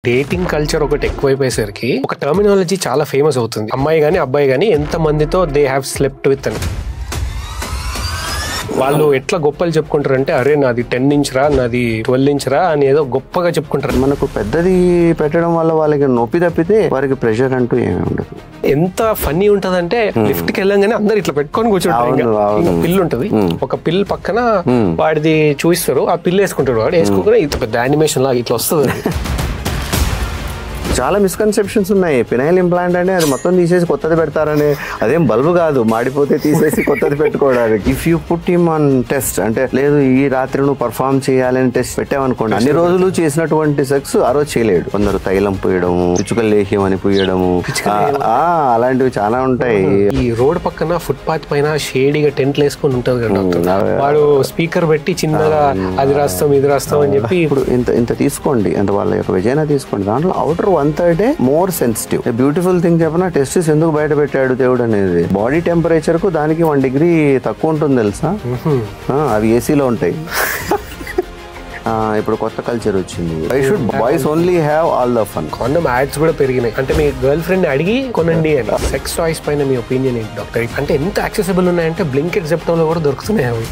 Dating culture ఒకటి ఎక్కువైపోయేసరికి ఒక terminology చాలా ఫేమస్ అవుతుంది. అమ్మాయి గానీ అబ్బాయి గానీ ఎంత మందితో దే హ్యావ్ స్లెప్ట్ విత్ అని వాళ్ళు ఎట్లా గొప్పలు చెప్పుకుంటారంటే, అరే నాది 10 ఇంచ్ రా, నాది 12 ఇంచ్ రా అని ఏదో గొప్పగా చెప్పుకుంటారు. మనకు పెద్దది పెట్టడం వల్ల వాళ్ళకి నొప్పి తప్పితే వారికి ప్రెషర్ అంటూ ఏమీ ఉండదు. ఎంత ఫన్నీ ఉంటదంటే లిఫ్ట్ కి వెళ్ళంగానే అందరు ఇట్లా పెట్టుకొని కూర్చుంటారు. పిల్లు ఉంటది, ఒక పిల్ పక్కన వాడిది చూపిస్తారు, ఆ పిల్లు వేసుకుంటాడు. వాడు వేసుకోకుండా ఇంత పెద్ద యానిమేషన్ లాగా ఇట్లా వస్తుంది. చాలా మిస్కన్సెప్షన్స్ ఉన్నాయి. ఫినైల్ ఇంప్లాంట్ అంటే అది మొత్తం తీసేసి కొత్తది పెడతారని, అదేం బల్బు కాదు, మాడిపోతే తీసేసి కొత్తది పెట్టుకోవడానికి. If you put him on test అంటే లేదు ఈ రాత్రి నువ్వు పర్ఫామ్ చేయాలని టెస్ట్ పెట్టామనుకోండి, అన్ని రోజులు చేసినటువంటి సెక్స్ ఆ రోజు చేయలేడు. కొందరు తైలం పూయడము, పిచ్చుకలు లేహ్యం అని పూయడము, అలాంటివి చాలా ఉంటాయి. ఈ రోడ్ పక్కన ఫుట్ పాత్ పైన షేడీగా టెంట్లు వేసుకొని ఉంటుంది కదా, వాడు స్పీకర్ పెట్టి చిన్నగా అది రాస్తాం ఇది రాస్తాం అని చెప్పి. ఇప్పుడు ఇంత తీసుకోండి, అంటే వాళ్ళ యొక్క విజయన తీసుకోండి, దాంట్లో outer 1/3 more sensitive. Beautiful thing చెప్పిన, టెస్టిస్ ఎందుకు బయట పెట్టాడు దేవుడు అనేది, బాడీ టెంపరేచర్ కు దానికి 1 డిగ్రీ తక్కువ ఉంటుంది తెలుసా. అవి ఏసీలో ఉంటాయి. ఇప్పుడు కొత్త కల్చర్ వచ్చింది, I should boys only have all the fun. Condom ads కూడా పెరిగినాయి. అంటే మీ గర్ల్ ఫ్రెండ్ అడిగి కొనండి అని. సెక్స్ టాయ్స్ పైన మీ ఒపీనియన్ ఏంటి డాక్టర్? అంటే ఎంత యాక్సెసిబుల్ ఉన్నాయంటే బ్లింకిట్ జెప్టోలో కూడా దొరుకుతున్నాయి అవి.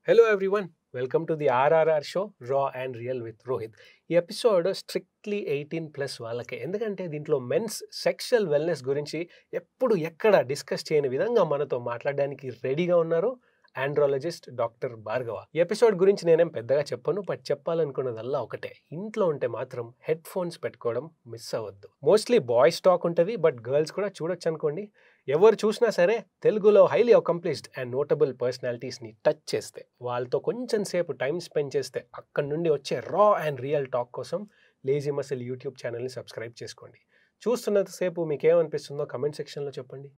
Hello everyone, welcome to the RRR show, రా అండ్ రియల్ విత్ రోహిత్. ఈ ఎపిసోడ్ స్ట్రిక్ట్లీ 18+ వాళ్ళకే. ఎందుకంటే దీంట్లో మెన్స్ సెక్షువల్ వెల్నెస్ గురించి ఎప్పుడు ఎక్కడ డిస్కస్ చేయని విధంగా మనతో మాట్లాడడానికి రెడీగా ఉన్నారు ఆండ్రాలజిస్ట్ డాక్టర్ భార్గవ. ఈ ఎపిసోడ్ గురించి నేనేం పెద్దగా చెప్పను, బట్ చెప్పాలనుకున్నదల్లా ఒకటే, ఇంట్లో ఉంటే మాత్రం హెడ్ ఫోన్స్ పెట్టుకోవడం మిస్ అవ్వద్దు. మోస్ట్లీ బాయ్స్ టాక్ ఉంటుంది, బట్ గర్ల్స్ కూడా చూడొచ్చు అనుకోండి. ఎవరు చూసినా సరే తెలుగులో హైలీ అకంప్లిష్డ్ అండ్ నోటబుల్ పర్సనాలిటీస్ని టచ్ చేస్తే, వాళ్ళతో కొంచెం సేపు టైం స్పెండ్ చేస్తే అక్కడి నుండి వచ్చే రా అండ్ రియల్ టాక్ కోసం లేజీ మసిల్ యూట్యూబ్ ఛానల్ని సబ్స్క్రైబ్ చేసుకోండి. చూస్తున్నంతసేపు మీకేమనిపిస్తుందో కమెంట్ సెక్షన్లో చెప్పండి.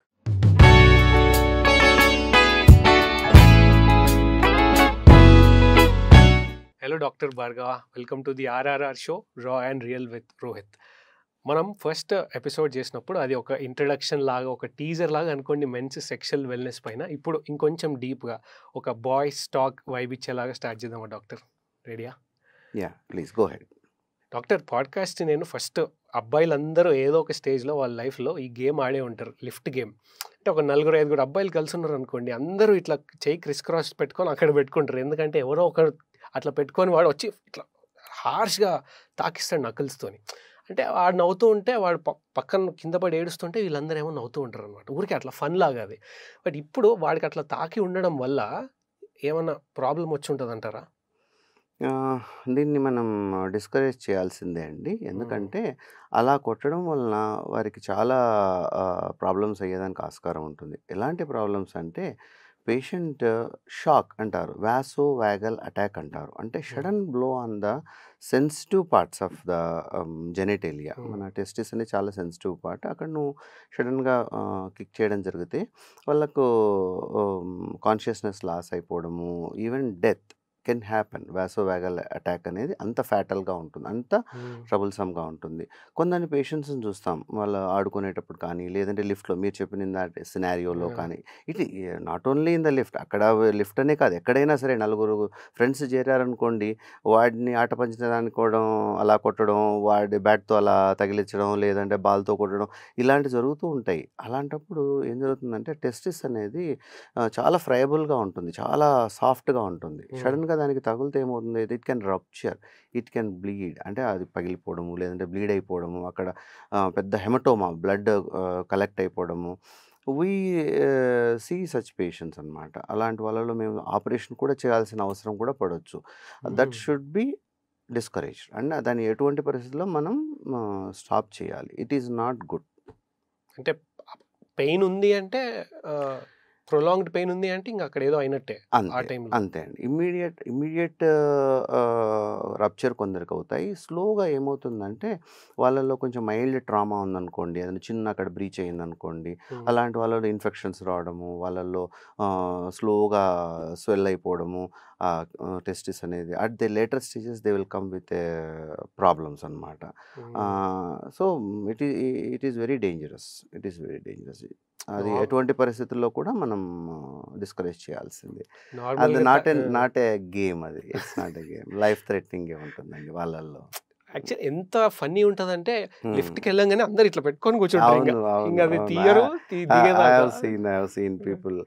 Hello doctor Bhargava, welcome to the RRR show, రా అండ్ రియల్ విత్ రోహిత్. మనం ఫస్ట్ ఎపిసోడ్ చేసినప్పుడు అది ఒక ఇంట్రడక్షన్ లాగా, ఒక టీజర్ లాగా అనుకోండి మెన్స్ సెక్షువల్ వెల్నెస్ పైన. ఇప్పుడు ఇంకొంచెం డీప్గా ఒక బాయ్స్ టాక్ వైబ్ ఇచ్చేలాగా స్టార్ట్ చేద్దామా డాక్టర్? రెడీయా? Yeah, please go head. Doctor, podcast నేను ఫస్ట్ అబ్బాయిలందరూ ఏదో ఒక స్టేజ్లో వాళ్ళ లైఫ్లో ఈ గేమ్ ఆడే ఉంటారు, లిఫ్ట్ గేమ్. అంటే ఒక 4-5 అబ్బాయిలు కలిసి ఉన్నారు అనుకోండి, అందరూ ఇట్లా చెయ్యి క్రిస్ క్రాస్ పెట్టుకొని అక్కడ పెట్టుకుంటారు. ఎందుకంటే ఎవరో ఒకరు అట్లా పెట్టుకొని వాడు వచ్చి ఇట్లా హార్ష్గా తాకిస్తాడు నకిల్స్తోని. అంటే వాడు నవ్వుతూ ఉంటే, వాడు పక్కన కింద పడి ఏడుస్తుంటే వీళ్ళందరూ ఏమో నవ్వుతూ ఉంటారు అనమాట. ఊరికి అట్లా ఫన్ లాగా అది. బట్ ఇప్పుడు వాడికి అట్లా తాకి ఉండడం వల్ల ఏమన్నా ప్రాబ్లం వచ్చి ఉంటుంది అంటారా? దీన్ని మనం డిస్కరేజ్ చేయాల్సిందే అండి. ఎందుకంటే అలా కొట్టడం వలన వారికి చాలా ప్రాబ్లమ్స్ అయ్యేదానికి ఆస్కారం ఉంటుంది. ఎలాంటి ప్రాబ్లమ్స్ అంటే, పేషెంట్ షాక్ అంటారు, వాసో వాగల్ అటాక్ అంటారు. అంటే sudden blow on the sensitive parts of the genitalia. మన టెస్టిస్ అనేది చాలా సెన్సిటివ్ పార్ట్. అక్కడ నువ్వు సడన్గా కిక్ చేయడం జరిగితే వాళ్ళకు కాన్షియస్నెస్ లాస్ అయిపోవడము, even death can happen. Vasovagal attack అనేది అంత ఫ్యాటల్గా ఉంటుంది, అంత ట్రబుల్సమ్గా ఉంటుంది. కొందరిని పేషెంట్స్ని చూస్తాం, వాళ్ళు ఆడుకునేటప్పుడు కానీ, లేదంటే లిఫ్ట్లో మీరు చెప్పిన సినారియోలో కానీ, it not only in the lift, అక్కడ లిఫ్ట్ అనే కాదు, ఎక్కడైనా సరే 4 ఫ్రెండ్స్ చేరారనుకోండి, వాడిని ఆట పంచడానికోవడం, అలా కొట్టడం, వాడి బ్యాట్తో అలా తగిలించడం, లేదంటే బాల్తో కొట్టడం, ఇలాంటివి జరుగుతూ ఉంటాయి. అలాంటప్పుడు ఏం జరుగుతుందంటే, టెస్టిస్ అనేది చాలా ఫ్రైబుల్గా ఉంటుంది, చాలా సాఫ్ట్గా ఉంటుంది. సడన్గా దానికి తగిలితే ఏమవుతుంది, it can rupture, it can bleed. అంటే అది పగిలిపోవడము, లేదంటే బ్లీడ్ అయిపోవడము, అక్కడ పెద్ద హెమటోమా, బ్లడ్ కలెక్ట్ అయిపోవడము. వీ సీ సచ్ పేషెంట్స్ అనమాట. అలాంటి వాళ్ళలో మేము ఆపరేషన్ కూడా చేయాల్సిన అవసరం కూడా పడవచ్చు. That should be discouraged. And దాన్ని ఎటువంటి పరిస్థితుల్లో మనం స్టాప్ చేయాలి. It is not good. అంటే పెయిన్ ఉంది అంటే, ప్రొలాంగ్డ్ పెయిన్ ఉంది అంటే ఇంకా అక్కడ ఏదో అయినట్టే ఆ టైంలో. అంతే అండి. ఇమ్మీడియట్ రప్చర్ కొందరికి అవుతాయి. స్లోగా ఏమవుతుందంటే, వాళ్ళలో కొంచెం మైల్డ్ ట్రామా ఉందనుకోండి, ఏదైనా చిన్న అక్కడ బ్రీచ్ అయిందనుకోండి, అలాంటి వాళ్ళలో ఇన్ఫెక్షన్స్ రావడము, వాళ్ళల్లో స్లోగా స్వెల్ అయిపోవడము, టెస్టిస్ అనేది at the later stages they will come with problems అనమాట. So it is very dangerous. అది ఎటువంటి పరిస్థితుల్లో కూడా మనం డిస్కరేజ్ చేయాల్సింది. అది నాట్ ఏ గేమ్, అది it's not a game. Life threatening ఉంటుందండి వాళ్ళల్లో. యాక్చువల్లీ ఎంత ఫన్నీ ఉంటదంటే హ్మ్. లిఫ్ట్‌కి వెళ్ళంగానే అందరూ ఇట్లా పెట్టుకొని కూర్చుంటారు ఇంగ. అవును. అవును. ఇంగ అది అవును. తీయరు ఐ దిగేదాకా. హావ్ సీన్ పీపుల్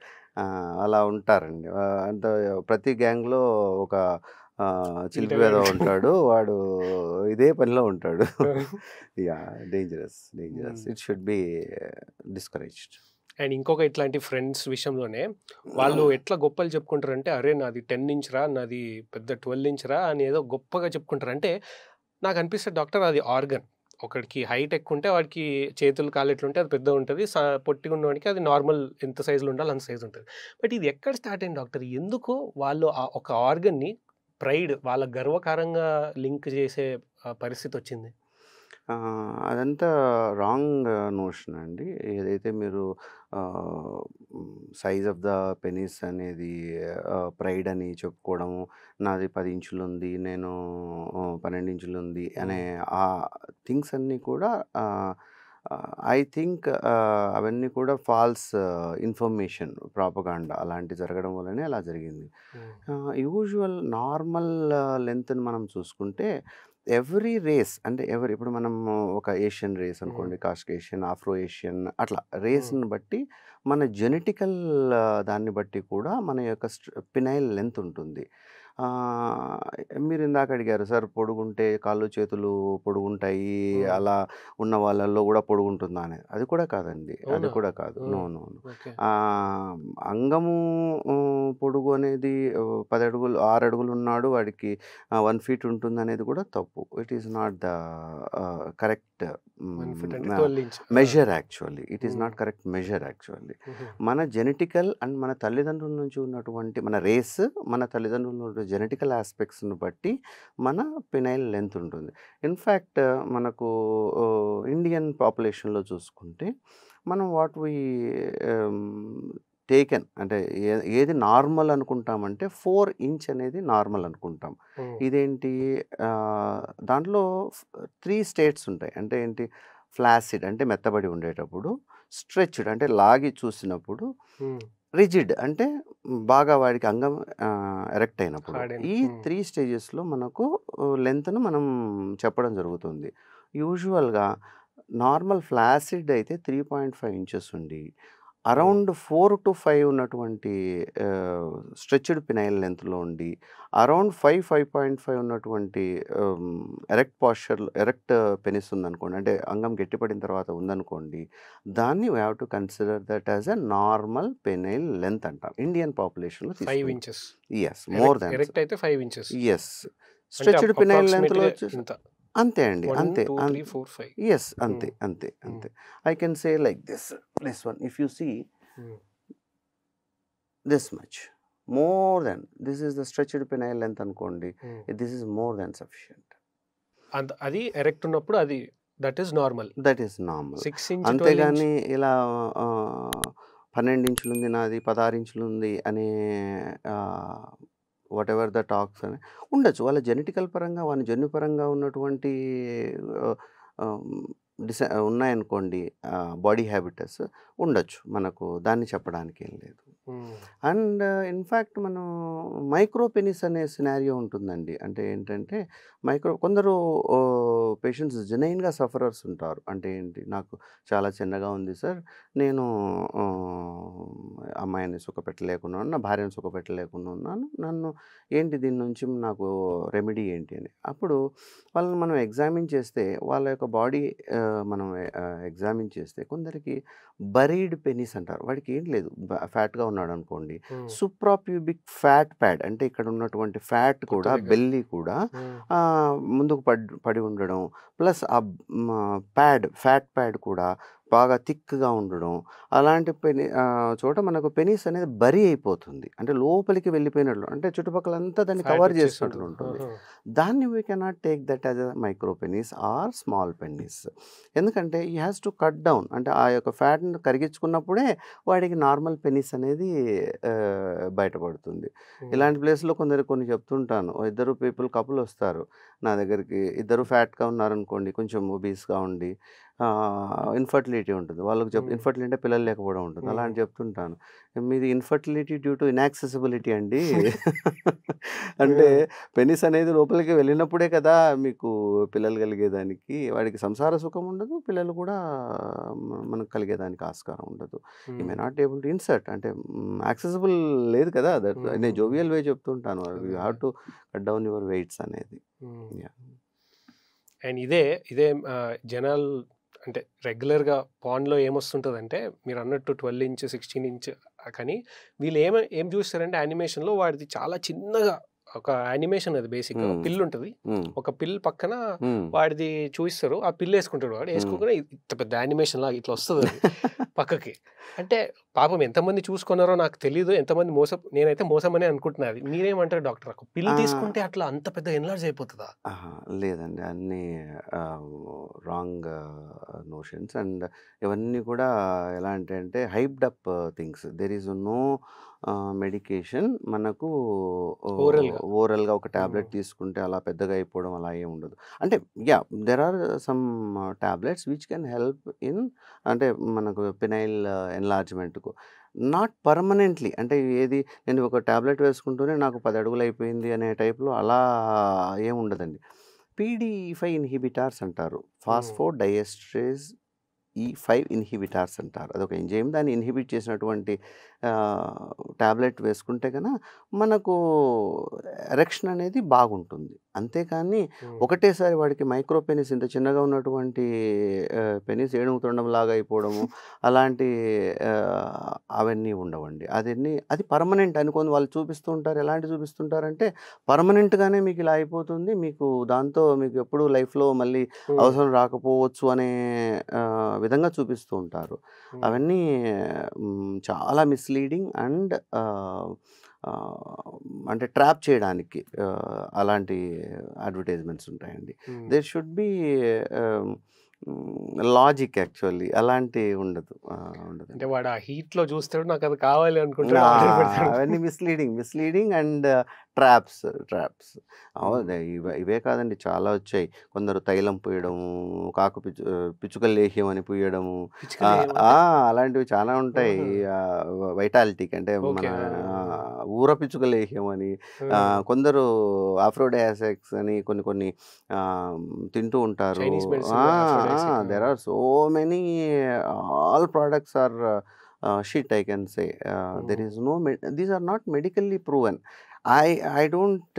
అలా ఉంటారండి. అంటే ప్రతి గ్యాంగ్‌లో ఒక చిలిపి ఈటగాడు వెధవ ఉంటాడు. ఉంటాడు. వాడు ఇదే పనిలో ఉంటాడు. యాహ్! డేంజరస్. హ్మ్. It should be discouraged. And ఇంకొక ఇట్లాంటి ఫ్రెండ్స్ విషయంలోనే వాళ్ళు ఎట్లా గొప్పలు చెప్పుకుంటారంటే, "అరే! నాది 10 ఇంచ్ రా, నాది పెద్ద 12 ఇంచ్ రా" అని ఏదో గొప్పగా చెప్పుకుంటారు. అంటే నాకనిపిస్తది డాక్టర్ అది ఆర్గన్. ఒకడికి హైట్ ఎక్కువుంటే వాడికి చేతులు, కాళ్ళు ఎట్లుంటే అది పెద్దగుంటది. పొట్టిగున్నోడికి అది నార్మల్ ఎంత సైజ్‌లో ఉండాలో అంత సైజ్ ఉంటది. బట్ ఇది ఎక్కడ స్టార్ట్ అయింది డాక్టర్? ఎందుకు వాళ్ళు ఒక ఆర్గన్‌ని ప్రైడ్ వాళ్ళ గర్వకారంగా లింక్ చేసే పరిస్థితొచ్చింది? అదంతా రాంగ్ నోషన్ అండి. ఏదైతే మీరు సైజ్ ఆఫ్ ద పెనిస్ అనేది ప్రైడ్ అని చెప్పుకోవడము, నాది 10 ఇంచులుంది, నేను 12 ఇంచులుంది అనే హ్మ్. ఆ థింగ్స్ అన్నీ కూడా ఐ థింక్ అవన్నీ కూడా ఫాల్స్ ఇన్ఫర్మేషన్, ప్రాపగాండా అలాంటివి జరగడం వల్లనే అలా జరిగింది. హ్మ్. యూజువల్ నార్మల్ లెంగ్త్‌ని మనం చూసుకుంటే ఎవ్రీ రేస్ అంటే ఇప్పుడు మనం ఒక ఏషియన్ రేస్ హ్మ్. అనుకోండి, కాస్కేషియన్, ఆఫ్రో ఏషియన్ అట్లా హ్మ్. రేస్‌ని బట్టి మన జెనెటికల్ దాన్ని బట్టి కూడా మన యొక్క పినైల్ లెంత్ ఉంటుంది. ఆహ్, మీరు ఇందాక అడిగారు సార్ పొడుగుంటే కాళ్ళు, చేతులు పొడుగుంటాయి. హ్మ్. అలా ఉన్న వాళ్ళలో గూడా పొడుగుంటుందా అని. అది కూడా కాదండి. అది అవునా? కూడా కాదు. Hmm. No, no, no. Okay. Ah, అంగము పొడుగు అనేది 10 అడుగులు, 6 అడుగులు ఉన్నాడు వాడికి 1 ఫీట్ ఉంటుందనేది కూడా తప్పు. It is not the correct 1 feet అంటే హ్మ్. 12 ఇంచ్. ఆ! Measure actually. ఇట్ ఈస్ హ్మ్. Not correct measure actually. హుహు. మన జెనెటికల్ అండ్ మన తల్లిదండ్రుల నుంచి ఉన్నటువంటి మన రేస్, మన తల్లిదండ్రుల నుండి జెనెటికల్ యాస్పెక్ట్స్‌ని బట్టి మన పినైల్ లెంత్ ఉంటుంది. ఇన్‌ఫాక్ట్ మనకు ఇండియన్ పాపులేషన్‌లో చూసుకుంటే మనం వాట్ వి ఆహ్, టేకెన్ అంటే ఏది నార్మల్ అనుకుంటామంటే 4 ఇంచ్ అనేది నార్మల్ అనుకుంటాం. హ్మ్. ఇదేంటి దాంట్లో 3 స్టేట్స్ ఉంటాయి. అంటే ఏంటి? ఫ్లాసిడ్ అంటే మెత్తబడి ఉండేటప్పుడు, స్ట్రెచ్డ్ అంటే లాగి చూసినప్పుడు, హ్మ్. రిజిడ్ అంటే బాగా వాడికి అంగం ఎరెక్ట్ అయినప్పుడు. హార్డెన్. ఈ హ్మ్. 3 స్టేజెస్‌లో మనకు లెంగ్త్‌ను మనం చెప్పడం జరుగుతుంది. యూజువల్‌గా నార్మల్ ఫ్లాసిడ్ అయితే 3.5 ఇంచెస్ ఉండి, హ్మ్. అరౌండ్ 4-5 ఉన్నటువంటి స్ట్రెచ్డ్ పినైల్ లెంగ్త్‌లో ఉండి, అరౌండ్ 5.5 ఉన్నటువంటి ఎరెక్ట్ పెనిస్ ఉందనుకోండి. అంటే అంగం గట్టిపడిన తర్వాత ఉందనుకోండి. దాన్ని we have to consider that as a normal penile length అంటాం. ఇండియన్ పాపులేషన్‌లో 5 తీసుకుంటాం. Inches. Yes. More erect than erect అయితే 5 ఇంచెస్. యెస్. అంటే స్ట్రెచ్డ్ పినైల్ లెంగ్త్‌లో అప్రాక్సిమేట్‌గా వచ్చేసి ఇంత. అంతే అండి. 1, అంతే. 2, 3, 4, 5. యెస్. హ్మ్. అంతే. Hmm. I can say like this one. If you see hmm. This much. More than this is the stretched penile length అనుకోండి. Hmm. This is more than sufficient. అది ఎరెక్ట్ ఉన్నప్పుడు అది that is normal. That is normal. 6 inch, 12 inch. అంతేగాని ఇలా 12 ఇంచులుంది నాది, 16 ఇంచులుంది అనే ఆహ్, whatever the talks అని ఉండొచ్చు. వాళ్ళ జెనెటికల్ పరంగా, వాళ్ళ జన్యుపరంగా ఉన్నటువంటి ఆహ్, ఆహ్, ఉన్నాయనుకోండి బాడీ హ్యాబిటస్ ఉండొచ్చు. మనకు దాన్ని చెప్పడానికి ఏం లేదు. హ్మ్. అండ్ ఇన్‌ఫాక్ట్ మనం మైక్రో పెనిస్ అనే సినారియో ఉంటుందండి. అంటే ఏంటంటే కొందరు పేషెంట్స్ జెన్యూన్‌గా సఫరర్స్ ఉంటారు. అంటే ఏంటి, నాకు చాలా చిన్నగా ఉంది సార్. నేను అమ్మాయిని సుఖపెట్టలేకున్నాను. నా భార్యను సుఖపెట్టలేకుండా ఉన్నాను. ఏంటి దీని నుంచి నాకు రెమెడీ ఏంటి అని. అప్పుడు వాళ్ళని మనం ఎగ్జామిన్ చేస్తే వాళ్ళ యొక్క బాడీ మనం ఎగ్జామిన్ చేస్తే కొందరికి బరీడ్ పెనిస్ అంటారు. వాడికి ఏం లేదు. ఫ్యాట్‌గా ఉన్నాడనుకోండి. హ్మ్. సుప్రాప్యూబిక్ ఫ్యాట్ ప్యాడ్ అంటే ఇక్కడ ఉన్నటువంటి ఫ్యాట్ పొట్ట కూడా, దగ్గర. బెల్లీ కూడా హ్మ్. ముందుకు పడి ఉండడం. ప్లస్ ఫ్యాట్ ప్యాడ్ కూడా బాగా థిక్‌గా ఉండడం. అలాంటి చోట మనకు పెనిస్ అనేది బరీ అయిపోతుంది. అంటే లోపలికి వెళ్ళిపోయినట్లు. అంటే చుట్టుపక్కలంతా దాన్ని ఫ్యాట్ కవర్ చేసినట్లు వచ్చేసుంటది. ఉంటుంది. ఆహా! దాన్ని we cannot take that as a micro penis or small penis. ఎందుకంటే he has to cut down. అంటే ఆ యొక్క ఫ్యాట్‌ని కరిగించుకున్నప్పుడే వాడికి నార్మల్ పెనిస్ అనేది బయటపడుతుంది. హ్మ్. ఇలాంటి ప్లేస్‌లో కొన్ని చెప్తుంటాను. ఇద్దరు కపుల్ వస్తారు నా దగ్గరికి. ఇద్దరు ఫ్యాట్‌గా ఉన్నారనుకోండి. కొంచెం ఒబీస్‌గా ఉండి ఇన్‌ఫర్టిలిటీ ఇన్ఫర్టిలిటీ ఉంటుంది. వాళ్ళకి ఇన్ఫర్టిలిటీ అంటే పిల్లలు లేకపోవడం ఉంటుంది. అలా అని చెప్తుంటాను. మీది ఇన్ఫర్టిలిటీ డ్యూ టు ఇన్యాక్సెసిబిలిటీ అండి. అంటే పెనిస్ అనేది లోపలికి వెళ్ళినప్పుడే కదా మీకు పిల్లలు కలిగేదానికి. వాడికి సంసార సుఖం ఉండదు. పిల్లలు కూడా మనకు కలిగేదానికి ఆస్కారం ఉండదు. You may not able to insert అంటే యాక్సెసిబుల్ లేదు కదా. దట్ నేను జోవియల్ వే చెప్తుంటాను. You have to cut down your weights అనేది. అండ్ ఇదే జనాలు అంటే రెగ్యులర్గా పాన్లో ఏమొస్తుంటుందంటే మీరు అన్నట్టు 12 ఇంచ్ 16 ఇంచ్ కానీ వీళ్ళు ఏం చూస్తారంటే యానిమేషన్లో వాడిది చాలా చిన్నగా ఒక యానిమేషన్ అది బేసిక్గా పిల్లు ఉంటుంది. ఒక పిల్ పక్కన వాడిది చూపిస్తారు. ఆ పిల్లు వేసుకుంటాడు. వాడు వేసుకోకుండా ఇంత పెద్ద యానిమేషన్ లాగా ఇట్లా వస్తుంది అది పక్కకి. అంటే పాపం ఎంతమంది చూసుకున్నారో నాకు తెలియదు. ఎంతమంది నేనైతే మోసం అని అనుకుంటున్నది. మీరేమంటారు డాక్టర్? ఒక పిల్ తీసుకుంటే అట్లా అంత పెద్ద ఎన్లార్జ్ అయిపోతుందా? లేదండి, అన్నీ రాంగ్ నోషన్స్. అండ్ ఇవన్నీ కూడా ఎలా అంటే hyped up things. There is no medication మనకు ఓరల్గా ఒక ట్యాబ్లెట్ తీసుకుంటే అలా పెద్దగా అయిపోవడం అలా ఏమి ఉండదు. అంటే there are some tablets which can help in అంటే మనకు పెనైల్ ఎన్లార్జ్మెంట్కు, నాట్ పర్మనెంట్లీ. అంటే ఏది నేను ఒక ట్యాబ్లెట్ వేసుకుంటూనే నాకు 10 అడుగులు అయిపోయింది అనే టైప్లో అలా ఏమి ఉండదండి. PDE5 ఇన్హిబిటార్స్ అంటారు. ఫాస్ఫోడైఎస్టరేజ్ E5 ఇన్హిబిటార్స్ అంటారు. అదొక ఎంజైమ్. దాన్ని ఇన్హిబిట్ చేసినటువంటి ట్యాబ్లెట్ వేసుకుంటే కన్నా మనకు ఎరెక్షన్ అనేది బాగుంటుంది. అంతేకాని ఒకటేసారి వాడికి మైక్రో పెనిస్ ఇంత చిన్నగా ఉన్నటువంటి పెనిస్ ఏనుగుతొండంలాగా అయిపోవడము అలాంటి అవన్నీ ఉండవండి. అది పర్మనెంట్ అనుకొని వాళ్ళు చూపిస్తూ ఉంటారు. ఎలాంటి చూపిస్తుంటారంటే పర్మనెంట్గానే మీకు ఇలా అయిపోతుంది, మీకు దాంతో మీకు ఎప్పుడు లైఫ్లో మళ్ళీ అవసరం రాకపోవచ్చు అనే విధంగా చూపిస్తూ ఉంటారు. అవన్నీ చాలా మిస్లీడింగ్ అండ్ అంటే ట్రాప్ చేయడానికి అలాంటి అడ్వర్టైజ్మెంట్స్ ఉంటాయండి. There should be logic actually. అలాంటి ఉండదు. అంటే వాడు ఆ హీట్లో చూస్తాడు, నాకు అది కావాలి అనుకుంటాడు. అవన్నీ మిస్లీడింగ్ అండ్ ట్రాప్స్. ఇవే కాదండి, చాలా వచ్చాయి. కొందరు తైలం పూయడము, పిచ్చుక లేహ్యం అని పూయడము, అలాంటివి చాలా ఉంటాయి. వైటాలిటీకి అంటే మన ఊర పిచ్చుక లేహ్యం అని, కొందరు ఆఫ్రోడయాసెక్స్ అని కొన్ని తింటూ ఉంటారు. There are so many, all products are shit, I can say. There is no these are not medically proven. I don't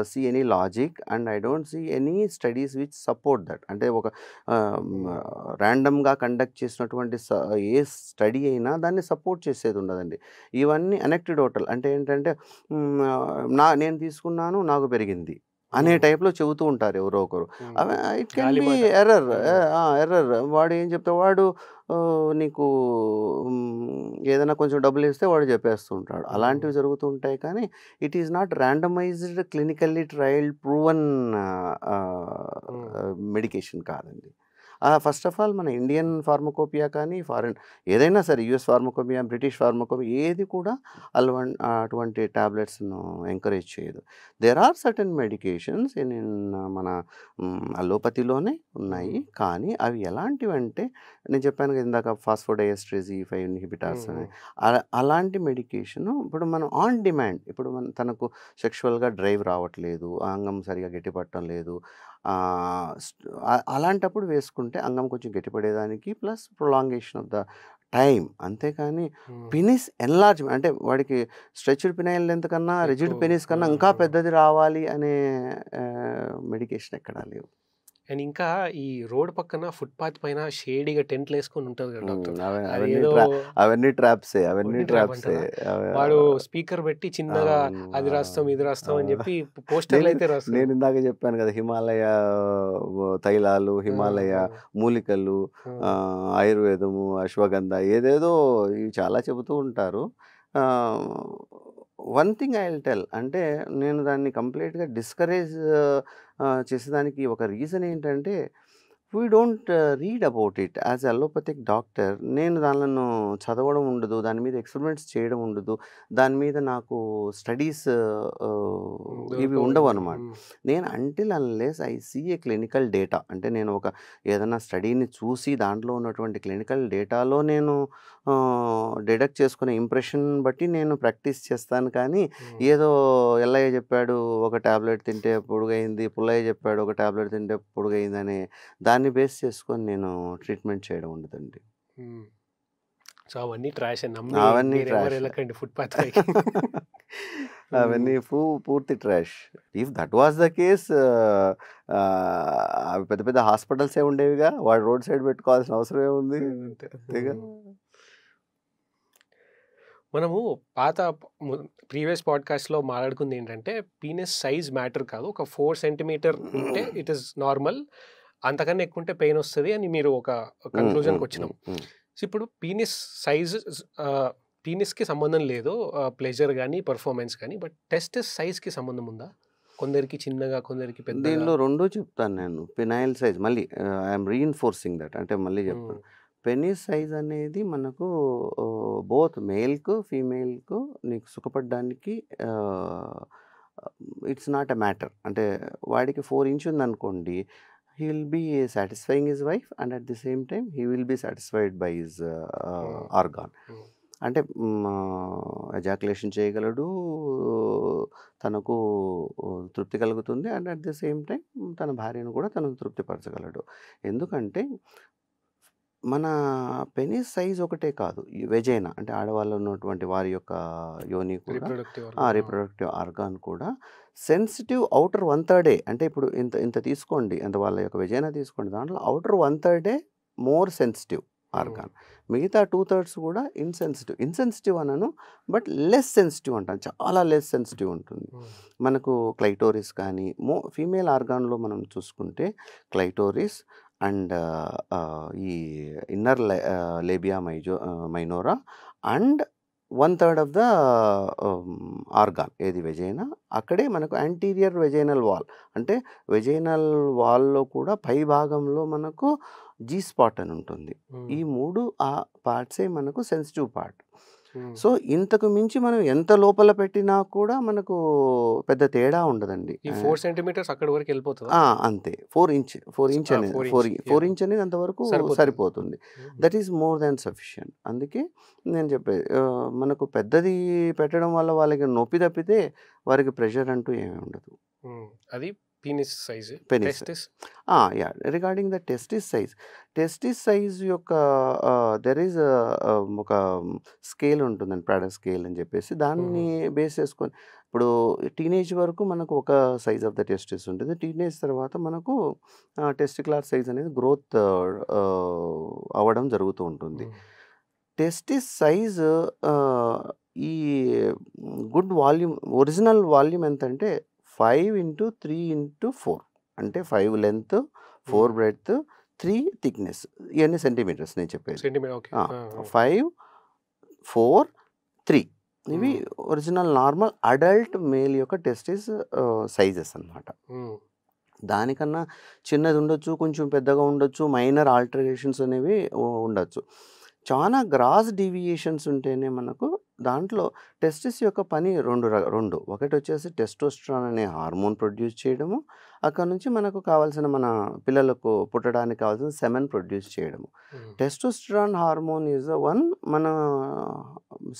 see any logic and I don't see any studies which support that. అంటే ఒక ర్యాండమ్గా conduct చేసినటువంటి ఏ study అయినా దాన్ని support చేసేది ఉండదండి. ఇవన్నీ అనెక్టిడోటల్. అంటే ఏంటంటే నేను తీసుకున్నాను నాకు పెరిగింది అనే టైప్లో చెబుతూ ఉంటారు ఎవరో ఒకరు. It can be error. వాడు ఏం చెప్తా, వాడు నీకు ఏదైనా కొంచెం డబ్బులు ఇస్తే వాడు చెప్పేస్తూ ఉంటాడు. అలాంటివి జరుగుతూ ఉంటాయి. కానీ it is not randomised, clinically trial proven medication కాదండి. ఫస్ట్ ఆఫ్ ఆల్ మన ఇండియన్ ఫార్మకోపియా కానీ ఫారెన్ ఏదైనా సరే, యూఎస్ ఫార్మకోపియా, బ్రిటిష్ ఫార్మకోపియా ఏది కూడా అటువంటి ట్యాబ్లెట్స్ను ఎంకరేజ్ చేయదు. దేర్ ఆర్ సర్టన్ మెడికేషన్స్ మన అలోపతిలోనే ఉన్నాయి. కానీ అవి ఎలాంటివి అంటే నేను చెప్పాను కదా ఇందాక, ఫాస్ఫోడైఎస్టరేజ్ E5 ఇన్హిబిటార్స్ అని. అలాంటి మెడికేషను ఇప్పుడు మనం ఆన్ డిమాండ్, ఇప్పుడు తనకు సెక్షువల్గా డ్రైవ్ రావట్లేదు, అంగం సరిగా గట్టిపట్టడం లేదు, అలాంటప్పుడు వేసుకుంటే అంగం కొంచెం గట్టిపడేదానికి plus prolongation of the time. అంతేకాని పెనిస్ ఎన్లార్జ్మెంట్ అంటే వాడికి స్ట్రెచ్డ్ పినైల్ లెంత్ కన్నా రిజిడ్ పెనిస్ కన్నా ఇంకా పెద్దది రావాలి అనే మెడికేషన్ ఎక్కడా లేవు. అండ్ ఇంకా ఈ రోడ్ పక్కన ఫుట్పాత్ పైన షేడీగా టెంట్లు వేసుకొని ఉంటుంది కదా డాక్టర్, అవన్నీ ట్రాప్సే. వాడు స్పీకర్ పెట్టి చిన్నగా అది రాస్తాం ఇది రాస్తాం అని చెప్పి పోస్టర్లు అయితే రాస్తాం. నేను ఇందాక చెప్పాను కదా, హిమాలయ తైలాలు, హిమాలయ మూలికలు, ఆయుర్వేదము, అశ్వగంధ, ఏదేదో ఇవి చాలా చెబుతూ ఉంటారు. One thing I will tell, అంటే నేను దాన్ని కంప్లీట్గా డిస్కరేజ్ చేసేదానికి ఒక రీజన్ ఏంటంటే, we don't read about it as allopathic doctor. నేను దానిలను చదవడం ఉండదు, దాని మీద ఎక్స్పెరిమెంట్స్ చేయడం ఉండదు, దాని మీద నాకు స్టడీస్ ఇవి ఉండవు అనమాట. నేను until unless I see a clinical data, అంటే నేను ఒక ఏదైనా స్టడీని చూసి దాంట్లో ఉన్నటువంటి క్లినికల్ డేటాలో నేను డిడక్ట్ చేసుకునే ఇంప్రెషన్ బట్టి నేను ప్రాక్టీస్ చేస్తాను. కానీ ఏదో ఎల్లయ్య చెప్పాడు ఒక టాబ్లెట్ తింటే పొడుగైంది, పుల్లయ్య చెప్పాడు ఒక టాబ్లెట్ తింటే పొడుగైంది అని దాన్ని బేస్ చేసుకొని నేను ట్రీట్మెంట్ చేయడం ఉండదండి. సో అవన్నీ ట్రాష్ అవన్నీ ట్రాష్, వెళ్ళకండి ఫుట్పాత్ అవన్నీ పూర్తి trash. If that was the case అవి పెద్ద పెద్ద హాస్పిటల్సే ఉండేవిగా, వాడు రోడ్ సైడ్ పెట్టుకోవాల్సిన అవసరం ఏముంది, అంతేగా. మనము పాత ప్రీవియస్ పాడ్కాస్ట్లో మాట్లాడుకుంది ఏంటంటే పీనస్ సైజ్ మ్యాటర్ కాదు, ఒక 4 సెంటీమీటర్ ఉంటే ఇట్ ఈస్ నార్మల్, అంతకన్నా ఎక్కువ ఉంటే పెయిన్ వస్తుంది అని మీరు ఒక కన్క్లూజన్కి వచ్చినాం. సో ఇప్పుడు పీనిస్ సైజ్ పీనిస్కి సంబంధం లేదు, ప్లెజర్ కానీ పర్ఫార్మెన్స్ కానీ, బట్ టెస్టిస్ సైజ్కి సంబంధం ఉందా? కొందరికి చిన్నగా, కొందరికి పెద్ద. దీనిలో రెండు చెప్తాను నేను. పినైల్ సైజ్ మళ్ళీ ఐఎమ్ రీఇన్ఫోర్సింగ్ దట్, అంటే మళ్ళీ చెప్తాను. పెనిస్ సైజ్ అనేది మనకు బోత్ మేల్కు ఫీమేల్కు నీకు సుఖపడడానికి ఇట్స్ నాట్ ఎ మ్యాటర్. అంటే వాడికి 4 ఇంచ్ ఉందనుకోండి, he will be satisfying his wife and at the same time he will be satisfied by his organ. అంటే ఎజాకులేషన్ చేయగలడు, తనకు తృప్తి కలుగుతుంది, and at the same time తన భార్యను కూడా తను తృప్తిపరచగలడు. ఎందుకంటే మన పెనిస్ సైజ్ ఒకటే కాదు, ఈ వెజైనా అంటే ఆడవాళ్ళు ఉన్నటువంటి వారి యొక్క యోని కూడా, రీప్రొడక్టివ్ ఆర్గాన్ కూడా సెన్సిటివ్ అవుటర్ 1/3 అంటే ఇప్పుడు ఇంత ఇంత తీసుకోండి, అంటే వాళ్ళ యొక్క వెజైనా తీసుకోండి, దాంట్లో అవుటర్ 1/3 మోర్ సెన్సిటివ్ ఆర్గాన్, మిగతా 2/3 కూడా ఇన్సెన్సిటివ్ అనను, బట్ లెస్ సెన్సిటివ్ అంటాను, చాలా లెస్ సెన్సిటివ్ ఉంటుంది. మనకు క్లైటోరిస్ కానీ ఫీమేల్ ఆర్గాన్లో మనం చూసుకుంటే క్లైటోరిస్ అండ్ ఈ inner labia minora and 1/3 of the organ ఏది వెజైనా, అక్కడే మనకు యాంటీరియర్ వెజైనల్ వాల్, అంటే వెజైనల్ వాల్లో కూడా పై భాగంలో మనకు జీ స్పాట్ అని ఉంటుంది. ఈ 3 ఆ పార్ట్సే మనకు సెన్సిటివ్ పార్ట్. సో ఇంతకు మించి మనం ఎంత లోపల పెట్టినా కూడా మనకు పెద్ద తేడా ఉండదండి. 4 సెంటీమీటర్స్ అక్కడ వరకు వెళ్ళిపోతుంది అంతే. 4 ఇంచ్ అనేది అంతవరకు సరిపోతుంది. That is more than sufficient. అందుకే నేను చెప్పేది, మనకు పెద్దది పెట్టడం వల్ల వాళ్ళకి నొప్పి తప్పితే వారికి ప్రెషర్ అంటూ ఏమీ ఉండదు. అది penis size. Regarding the testis size యొక్క దెర్ ఈజ్ ఒక స్కేల్ ఉంటుందండి, ప్రాడక్ట్ స్కేల్ అని చెప్పేసి, దాన్ని బేస్ చేసుకొని ఇప్పుడు టీనేజ్ వరకు మనకు ఒక సైజ్ ఆఫ్ ద టెస్టిస్ ఉంటుంది. టీనేజ్ తర్వాత మనకు టెస్టిక్యులర్ సైజ్ అనేది గ్రోత్ అవ్వడం జరుగుతూ ఉంటుంది. టెస్టిస్ సైజ్ ఈ గుడ్ వాల్యూమ్, ఒరిజినల్ వాల్యూమ్ ఎంత అంటే 5x3x4, అంటే 5 లెంత్, 4 బ్రెడ్త్, 3 థిక్నెస్. ఇవన్నీ సెంటీమీటర్స్ నేను చెప్పేది. 5, 4, 3 ఇవి ఒరిజినల్ నార్మల్ అడల్ట్ మేల్ యొక్క టెస్టిస్ సైజెస్ అన్నమాట. దానికన్నా చిన్నది ఉండొచ్చు, కొంచెం పెద్దగా ఉండొచ్చు, మైనర్ ఆల్టరేషన్స్ అనేవి ఉండొచ్చు. చాలా గ్రాస్ డీవియేషన్స్ ఉంటేనే మనకు దాంట్లో టెస్టిస్ యొక్క పని రెండు ఒకటి వచ్చేసి టెస్టోస్టెరాన్ అనే హార్మోన్ ప్రొడ్యూస్ చేయడము, అక్కడ నుంచి మనకు కావాల్సిన మన పిల్లలకు పుట్టడానికి కావాల్సిన సెమెన్ ప్రొడ్యూస్ చేయడము. Testosterone hormone is the one మన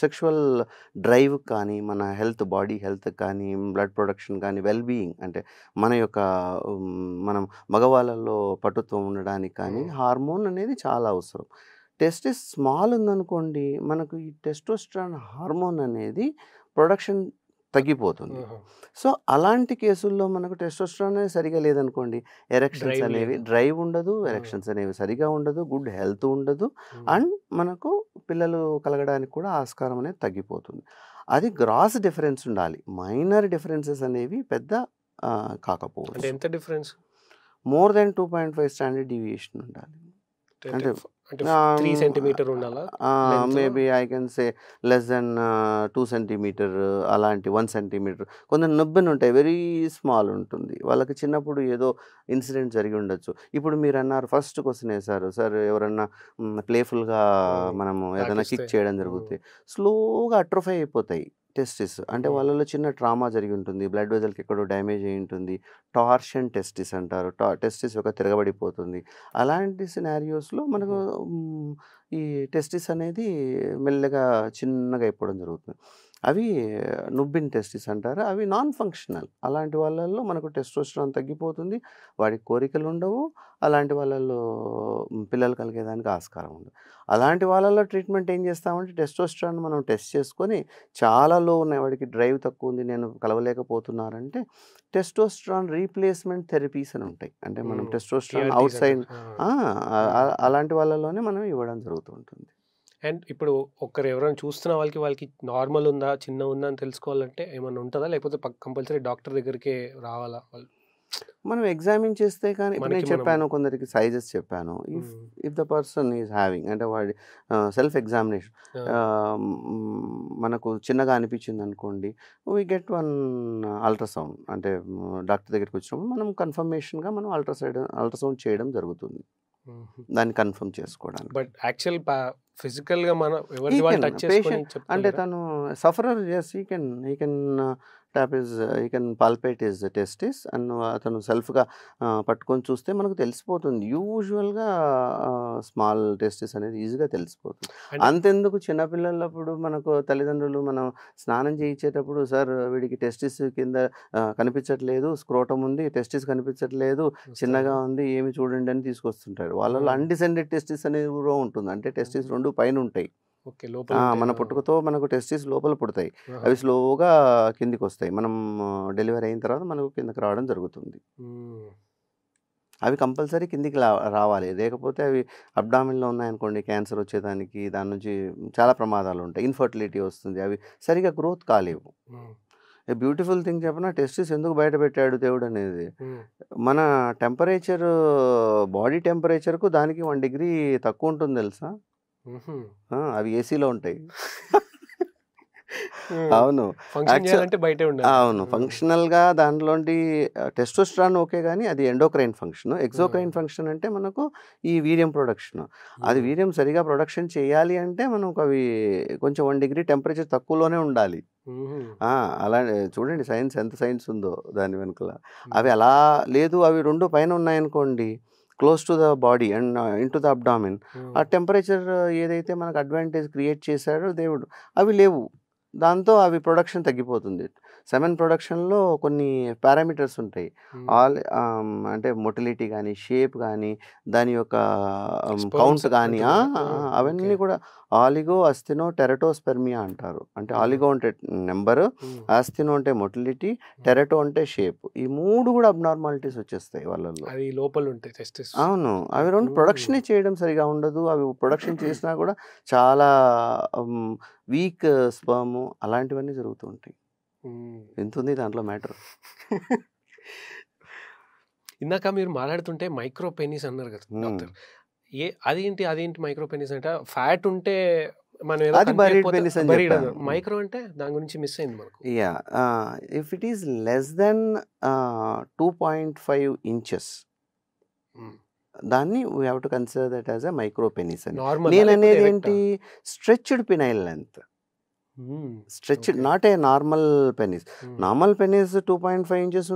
సెక్షువల్ డ్రైవ్ కానీ, మన హెల్త్, బాడీ హెల్త్ కానీ, బ్లడ్ ప్రొడక్షన్ కానీ, వెల్బీయింగ్ అంటే మన యొక్క మనం మగవాళ్ళలో పటుత్వం ఉండడానికి కానీ హార్మోన్ అనేది చాలా అవసరం. టెస్టిస్ స్మాల్ ఉందనుకోండి, మనకు ఈ టెస్టోస్టెరాన్ హార్మోన్ అనేది ప్రొడక్షన్ తగ్గిపోతుంది. సో అలాంటి కేసుల్లో మనకు టెస్టోస్టెరాన్ అనేది సరిగా లేదనుకోండి, ఎరెక్షన్స్ అనేవి డ్రైవ్ ఉండదు, ఎరెక్షన్స్ అనేవి సరిగా ఉండదు, గుడ్ హెల్త్ ఉండదు, అండ్ మనకు పిల్లలు కలగడానికి కూడా ఆస్కారం అనేది తగ్గిపోతుంది. అది గ్రాస్ డిఫరెన్స్ ఉండాలి, మైనర్ డిఫరెన్సెస్ అనేవి పెద్ద కాకపోవచ్చు. ఎంత difference? More than 2.5 standard deviation ఉండాలి. అంటే అంటే 3 సెంటీమీటర్ ఉండాలా లెంగ్త్లో? Maybe I can say less than 2 centimetre, అలాంటి 1 సెంటీమీటర్. కొందరు నొబ్బెన ఉంటాయి, వెరీ స్మాల్ ఉంటుంది. వాళ్ళకి చిన్నప్పుడు ఏదో ఇన్సిడెంట్ జరిగి ఉండొచ్చు. ఇప్పుడు మీరన్నారు, ఫస్ట్ క్వెషన్ వేశారు, సార్ ఎవరన్నా ప్లేఫుల్గా మనము ఏదైనా తాకిస్తే. కిక్ చేయడం జరిగితే స్లోగా అట్రోఫై అయిపోతాయి టెస్టిస్. అంటే వాళ్ళలో చిన్న ట్రామా జరిగి ఉంటుంది, బ్లడ్ వెజల్కి ఎక్కడో డ్యామేజ్ అయి ఉంటుంది, టార్షన్ టెస్టిస్ అంటారు, టెస్టిస్ యొక్క తిరగబడిపోతుంది. అలాంటి సినారియోస్లో మనకు ఈ టెస్టిస్ అనేది మెల్లగా చిన్నగా అయిపోవడం జరుగుతుంది. అవి నుబ్బిన్ టెస్టిస్ అంటారు. అవి నాన్ ఫంక్షనల్. అలాంటి వాళ్ళల్లో మనకు టెస్టోస్టెరాన్ తగ్గిపోతుంది, వాడికి కోరికలు ఉండవు. అలాంటి వాళ్ళల్లో పిల్లలు కలిగేదానికి ఆస్కారం ఉండదు. అలాంటి వాళ్ళలో ట్రీట్మెంట్ ఏం చేస్తామంటే, టెస్టోస్టెరాన్ మనం టెస్ట్ చేసుకొని చాలా లో ఉన్నాయి, వాడికి డ్రైవ్ తక్కువ ఉంది, నేను కలవలేకపోతున్నారంటే టెస్టోస్టెరాన్ రీప్లేస్మెంట్ థెరపీస్ అని ఉంటాయి. అంటే మనం టెస్టోస్టెరాన్ అవుట్ సైడ్ అలాంటి వాళ్ళలోనే మనం ఇవ్వడం జరుగుతూ ఉంటుంది. అండ్ ఇప్పుడు ఒకరు ఎవరైనా చూస్తున్న వాళ్ళకి నార్మల్ ఉందా, చిన్న ఉందా అని తెలుసుకోవాలంటే ఏమన్నా ఉంటుందా, లేకపోతే కంపల్సరీ డాక్టర్ దగ్గరికే రావాలా వాళ్ళు? మనం ఎగ్జామిన్ చేస్తే కానీ, ఇప్పుడు నేను మనకి మనం చెప్పాను కొందరికి సైజెస్ చెప్పాను. If the person is having, అంటే వాడి సెల్ఫ్ ఎగ్జామినేషన్ మనకు చిన్నగా అనిపించింది అనుకోండి, వీ గెట్ వన్ అల్ట్రాసౌండ్. అంటే డాక్టర్ దగ్గరికి వచ్చినప్పుడు మనం కన్ఫర్మేషన్గా మనం అల్ట్రాసౌండ్ చేయడం జరుగుతుంది, దాన్ని కన్ఫర్మ్ చేసుకోవడానికి. బట్ యాక్చువల్ ఫిజికల్గా మనం ఎవరిది వాళ్ళు టచ్ చేసుకొని పేషెంట్ అంటే చెప్తారా? తను sufferer, yes, he can tap his, he can palpate his testis and అతను సెల్ఫ్గా పట్టుకొని చూస్తే మనకు తెలిసిపోతుంది. యూజువల్గా స్మాల్ టెస్టిస్ అనేది ఈజీగా తెలిసిపోతుంది. అంటే అంతెందుకు, చిన్నపిల్లలప్పుడు మనకు తల్లిదండ్రులు మనం స్నానం చేయించేటప్పుడు, సార్ వీడికి టెస్టిస్ కింద కనిపించట్లేదు, స్క్రోటం ఉంది, టెస్టిస్ కనిపించట్లేదు, చిన్నగా ఉంది, ఏమి చూడండి అని తీసుకొస్తుంటారు. వాళ్ళలో అన్డిసెండెడ్ టెస్టిస్ అనేది కూడా ఉంటుంది. అంటే టెస్టిస్ రెండు పైన ఉంటాయి. ఓకే, లోపల మన పుట్టుకతో మనకు టెస్టిస్ లోపల పుడతాయి, అవి స్లోగా కిందికి వస్తాయి. మనం డెలివరీ అయిన తర్వాత మనకు కిందకి రావడం జరుగుతుంది. అవి కంపల్సరీ కిందికి రావాలి, లేకపోతే అవి అబ్డామిన్లో ఉన్నాయనుకోండి, క్యాన్సర్ వచ్చేదానికి, దాని నుంచి చాలా ప్రమాదాలు ఉంటాయి, ఇన్ఫర్టిలిటీ వస్తుంది, అవి సరిగా గ్రోత్ కాలేవు. బ్యూటిఫుల్ థింగ్ చెప్పిన, టెస్టిస్ ఎందుకు బయట పెట్టాడు దేవుడు అనేది, మన టెంపరేచర్, బాడీ టెంపరేచర్కు దానికి 1 డిగ్రీ తక్కువ ఉంటుంది తెలుసా. అవి ఏసీలో ఉంటాయి. అవును, ఫంక్షన్ చేయాలంటే బయటే ఉండాలి. అవును, ఫంక్షనల్గా దాంట్లోంటి టెస్టోస్టెరాన్ ఓకే, కానీ అది ఎండోక్రైన్ ఫంక్షన్. ఎక్సోక్రైన్ ఫంక్షన్ అంటే మనకు ఈ వీర్యం ప్రొడక్షన్. అది వీర్యం సరిగా ప్రొడక్షన్ చేయాలి అంటే మనకు అవి కొంచెం 1 డిగ్రీ టెంపరేచర్ తక్కువలోనే ఉండాలి. అలా చూడండి, సైన్స్ ఎంత సైన్స్ ఉందో దాని వెనుకల. అవి అలా లేదు, అవి రెండు పైన ఉన్నాయనుకోండి, close to the body and in to the abdomen, ఆ టెంపరేచర్ ఏదైతే మనకు అడ్వాంటేజ్ క్రియేట్ చేశాడో దేవుడు, అవి లేవు. దాంతో అవి ప్రొడక్షన్ తగ్గిపోతుంది. సెమెన్ ప్రొడక్షన్లో కొన్ని పారామీటర్స్ ఉంటాయి. అంటే మొటిలిటీ కానీ, షేప్ కానీ, దాని యొక్క కౌంట్ కానీ, అవన్నీ కూడా ఆలిగో, అస్థినో, టెరటోస్పెర్మియా అంటారు. అంటే ఆలిగో అంటే నెంబరు, ఆస్థినో అంటే మొటిలిటీ, టెరటో అంటే షేప్. ఈ 3 కూడా అబ్నార్మాలిటీస్ వచ్చేస్తాయి వాళ్ళల్లో. అది లోపల ఉంటాయి టెస్టిస్. అవును, అవి రెండు ప్రొడక్షనే చేయడం సరిగా ఉండదు. అవి ప్రొడక్షన్ చేసినా కూడా చాలా వీక్ స్పర్మ్, అలాంటివన్నీ జరుగుతూ ఉంటాయి. ఎంత ఉంది దాంట్లో మ్యాటర్. ఇందాక మీరు మాట్లాడుతుంటే మైక్రో పెనిస్ అన్నారు కదా డాక్టర్, అదేంటి మైక్రో పెనిస్ అంటే? ఫ్యాట్ ఉంటే మనం ఏదో అది బరీడ్ పెనిస్ అని చెప్పాను. మైక్రో అంటే దాని గురించి మిస్ అయింది మనకు. Yeah, if it is less than 2.5 inches, దాన్ని we have to consider that as a micro penis అని. నేను అనేది ఏంటి, stretched penile length, stretched, not a normal penis. Normal penis 2.5 inches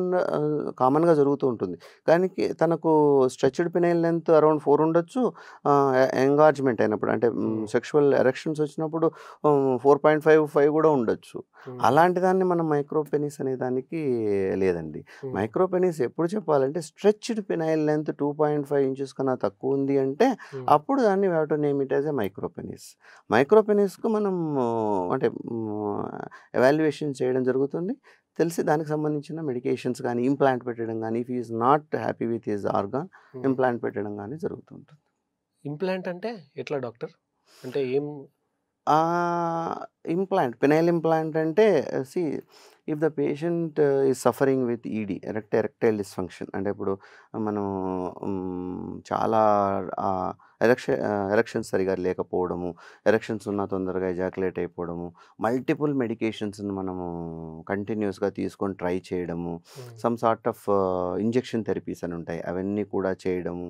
కామన్గా జరుగుతూ ఉంటుంది, కానీ తనకు స్ట్రెచ్డ్ పినైల్ లెంత్ అరౌండ్ 4 ఉండొచ్చు. ఎంగార్జ్మెంట్ అయినప్పుడు, అంటే సెక్షువల్ ఎరెక్షన్స్ వచ్చినప్పుడు 4.5 కూడా ఉండొచ్చు. అలాంటి దాన్ని మనం మైక్రో పెనిస్ అనే దానికి లేదండి. మైక్రో పెనిస్ ఎప్పుడు చెప్పాలంటే, స్ట్రెచ్డ్ పినైల్ లెంత్ 2.5 inches కన్నా తక్కువ ఉంది అంటే అప్పుడు దాన్ని we have to name it as a micro penis. Micro పెనిస్కు మనం అంటే ఎవాల్యుయేషన్ చేయడం జరుగుతుంది, తెలిసి దానికి సంబంధించిన మెడికేషన్స్ కానీ, ఇంప్లాంట్ పెట్టడం కానీ, if is not happy with his organ, implant పెట్టడం కానీ జరుగుతుంటుంది. ఇంప్లాంట్ అంటే ఎట్లా డాక్టర్? అంటే ఏం ఇంప్లాంట్, పెనైల్ ఇంప్లాంట్ అంటే if the patient is suffering with ED, erectile dysfunction, అంటే ఇప్పుడు మనం చాలా ఎరెక్షన్స్ సరిగా లేకపోవడము, ఎరెక్షన్స్ ఉన్న తొందరగా ఎజాకులేట్ అయిపోవడము, మల్టిపుల్ మెడికేషన్స్ని మనము కంటిన్యూస్గా తీసుకొని ట్రై చేయడము, some sort of injection therapies అని ఉంటాయి, అవన్నీ కూడా చేయడము,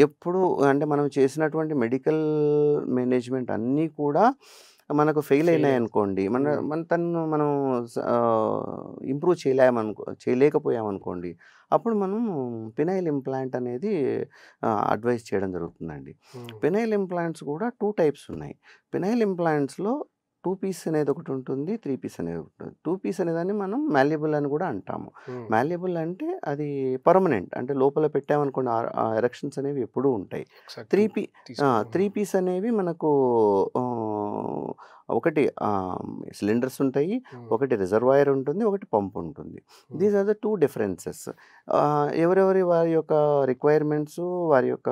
ఎప్పుడు అంటే మనం చేసినటువంటి మెడికల్ మేనేజ్మెంట్ అన్నీ కూడా మనకు ఫెయిల్ అయినాయి అనుకోండి, తను మనం ఇంప్రూవ్ చేయలేకపోయామనుకోండి, అప్పుడు మనం పెనైల్ ఇంప్లాంట్ అనేది అడ్వైస్ చేయడం జరుగుతుందండి. పెనైల్ ఇంప్లాంట్స్ కూడా 2 టైప్స్ ఉన్నాయి. పెనైల్ ఇంప్లాంట్స్లో 2 పీస్ అనేది ఒకటి ఉంటుంది, 3 పీస్ అనేది ఒకటి ఉంటుంది. 2 పీస్ అనేదాన్ని మనం మాల్యబుల్ అని కూడా అంటాము. మాల్యబుల్ అంటే అది పర్మనెంట్, అంటే లోపల పెట్టామనుకోండి ఆ ఎరెక్షన్స్ అనేవి ఎప్పుడూ ఉంటాయి. 3 పీస్ అనేవి మనకు ఒకటి సిలిండర్స్ ఉంటాయి, ఒకటి రిజర్వాయర్ ఉంటుంది, ఒకటి పంప్ ఉంటుంది. These are the 2 differences. ఎవరెవరి వారి యొక్క రిక్వైర్మెంట్స్, వారి యొక్క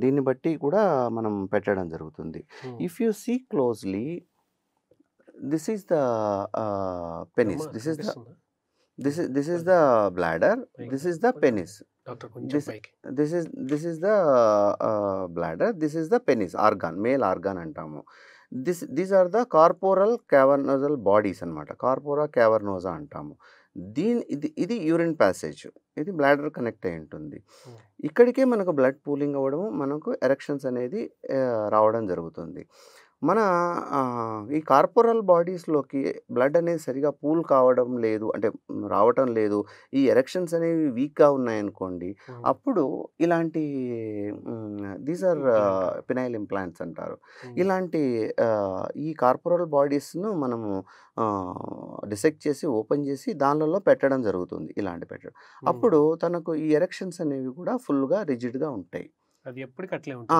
దీన్ని బట్టి కూడా మనం పెట్టడం జరుగుతుంది. If you see closely, this is the penis, this is the bladder, this is the penis, this is the bladder, this is the penis organ, male organ అంటాము. These are the corporal cavernosal bodies అన్నమాట, కార్పోరా క్యావర్నోజా అంటాము. ఇది urine passage, ఇది bladder connect అయి ఉంటుంది. ఇక్కడికే మనకు blood pooling అవ్వడము, మనకు ఎరెక్షన్స్ అనేది రావడం జరుగుతుంది. మన ఈ కార్పోరల్ బాడీస్లోకి బ్లడ్ అనేది సరిగా పూల్ కావడం లేదు, అంటే రావటం లేదు, ఈ ఎరెక్షన్స్ అనేవి వీక్గా ఉన్నాయనుకోండి, అప్పుడు ఇలాంటి దీస్ ఆర్ పెనైల్ ఇంప్లాంట్స్ అంటారు. ఇలాంటి ఈ కార్పోరల్ బాడీస్ను మనము డిసెక్ట్ చేసి ఓపెన్ చేసి దానిలో పెట్టడం జరుగుతుంది, ఇలాంటి పెట్టడం. అప్పుడు తనకు ఈ ఎరెక్షన్స్ అనేవి కూడా ఫుల్గా రిజిడ్గా ఉంటాయి. అది ఎప్పటికీ అట్లే ఆ ఉంటుంది.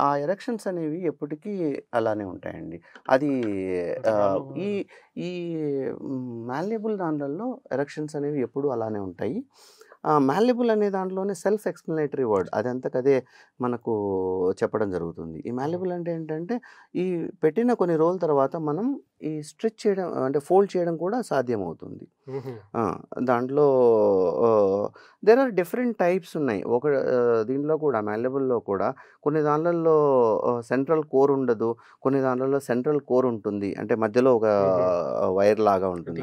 ఆ ఎరెక్షన్స్ అనేవి ఎప్పటికీ అలానే ఉంటాయండి. అది ఈ ఈ మాల్యబుల్ దాంట్లో ఎరెక్షన్స్ అనేవి ఎప్పుడు అలానే ఉంటాయి. మాల్యబుల్ అనే దాంట్లోనే సెల్ఫ్ ఎక్స్ప్లెనేటరీ వర్డ్, అదంతకదే మనకు చెప్పడం జరుగుతుంది. ఈ మాల్యబుల్ అంటే ఏంటంటే, ఈ పెట్టిన కొన్ని రోజుల తర్వాత మనం ఈ స్ట్రెచ్ చేయడం, అంటే ఫోల్డ్ చేయడం కూడా సాధ్యమవుతుంది. దాంట్లో దేర్ ఆర్ డిఫరెంట్ టైప్స్ ఉన్నాయి. దీంట్లో కూడా మాల్యబుల్లో కూడా కొన్ని దాంట్లో సెంట్రల్ కోర్ ఉండదు, కొన్ని దాంట్లో సెంట్రల్ కోర్ ఉంటుంది, అంటే మధ్యలో ఒక వైర్ లాగా ఉంటుంది.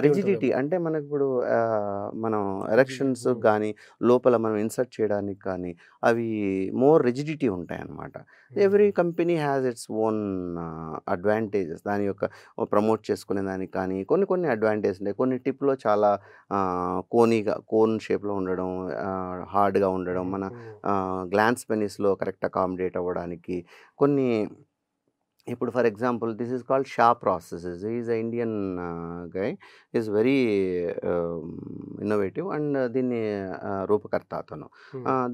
రిజిడిటీ అంటే మనకి ఇప్పుడు మనం ఎరెక్షన్స్ కానీ లోపల మనం ఇన్సర్ట్ చేయడానికి కానీ అవి మోర్ రిజిడిటీ ఉంటాయి అన్నమాట. Every company has its own advantages, దాని యొక్క ప్రమోట్ చేసుకునే దానికి కానీ కొన్ని అడ్వాంటేజెస్ ఉంటాయి. కొన్ని టిప్లో చాలా కోన్ షేప్లో ఉండడం, హార్డ్గా ఉండడం, మన గ్లాన్స్ పెనిస్లో కరెక్ట్ అకామిడేట్ అవ్వడానికి కొన్ని. ఇప్పుడు for example this is called Shah processes. Is Indian guy, is very innovative, and దీన్ని రూపకర్త అతను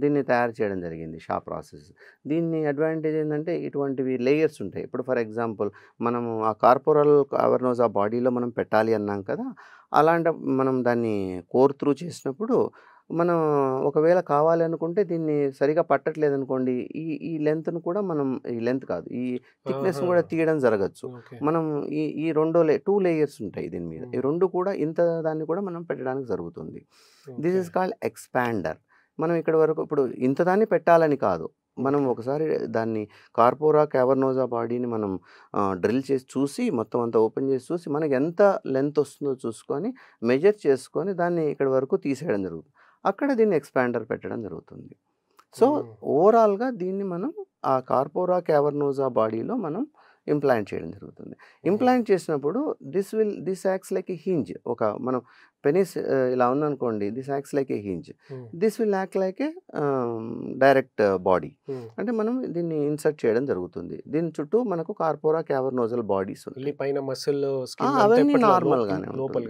దీన్ని తయారు చేయడం జరిగింది, షా ప్రాసెస్. దీన్ని అడ్వాంటేజ్ ఏంటంటే ఇటువంటివి లేయర్స్ ఉంటాయి. ఇప్పుడు ఫర్ ఎగ్జాంపుల్ మనము ఆ కార్పోరల్ క్యావర్నోస్ ఆ బాడీలో మనం పెట్టాలి అన్నాం కదా, అలాంటి మనం దాన్ని కోర్ త్రూ చేసినప్పుడు మనం ఒకవేళ కావాలి అనుకుంటే దీన్ని సరిగా పట్టట్లేదు అనుకోండి, ఈ లెంత్ను కూడా మనం, ఈ లెంత్ కాదు, ఈ థిక్నెస్ కూడా తీయడం జరగచ్చు. మనం ఈ 2 లేయర్స్ ఉంటాయి దీని మీద, ఈ 2 కూడా ఇంత దాన్ని కూడా మనం పెట్టడానికి జరుగుతుంది. This is called expander. మనం ఇక్కడ వరకు ఇప్పుడు ఇంత దాన్ని పెట్టాలని కాదు, మనం ఒకసారి దాన్ని కార్పోరా క్యావర్నోజా బాడీని మనం డ్రిల్ చేసి చూసి, మొత్తం అంతా ఓపెన్ చేసి చూసి, మనకి ఎంత లెంత్ వస్తుందో చూసుకొని మెజర్ చేసుకొని దాన్ని ఇక్కడ వరకు తీసేయడం జరుగుతుంది. అక్కడ దీన్ని ఎక్స్పాండర్ పెట్టడం జరుగుతుంది. సో ఓవరాల్గా దీన్ని మనం ఆ కార్పోరా క్యావర్నోజా బాడీలో మనం ఇంప్లాంట్ చేయడం జరుగుతుంది. ఇంప్లాంట్ చేసినప్పుడు this acts like A hinge. ఒక మనం పెనిస్ ఇలా ఉందనుకోండి, this acts like A hinge, this will act like A direct body. అంటే మనం దీన్ని ఇన్సర్ట్ చేయడం జరుగుతుంది. దీని చుట్టూ మనకు కార్పోరా క్యావర్నోజల్ బాడీస్ ఉంటాయి, అవన్నీ నార్మల్గానే ఉంటాయి.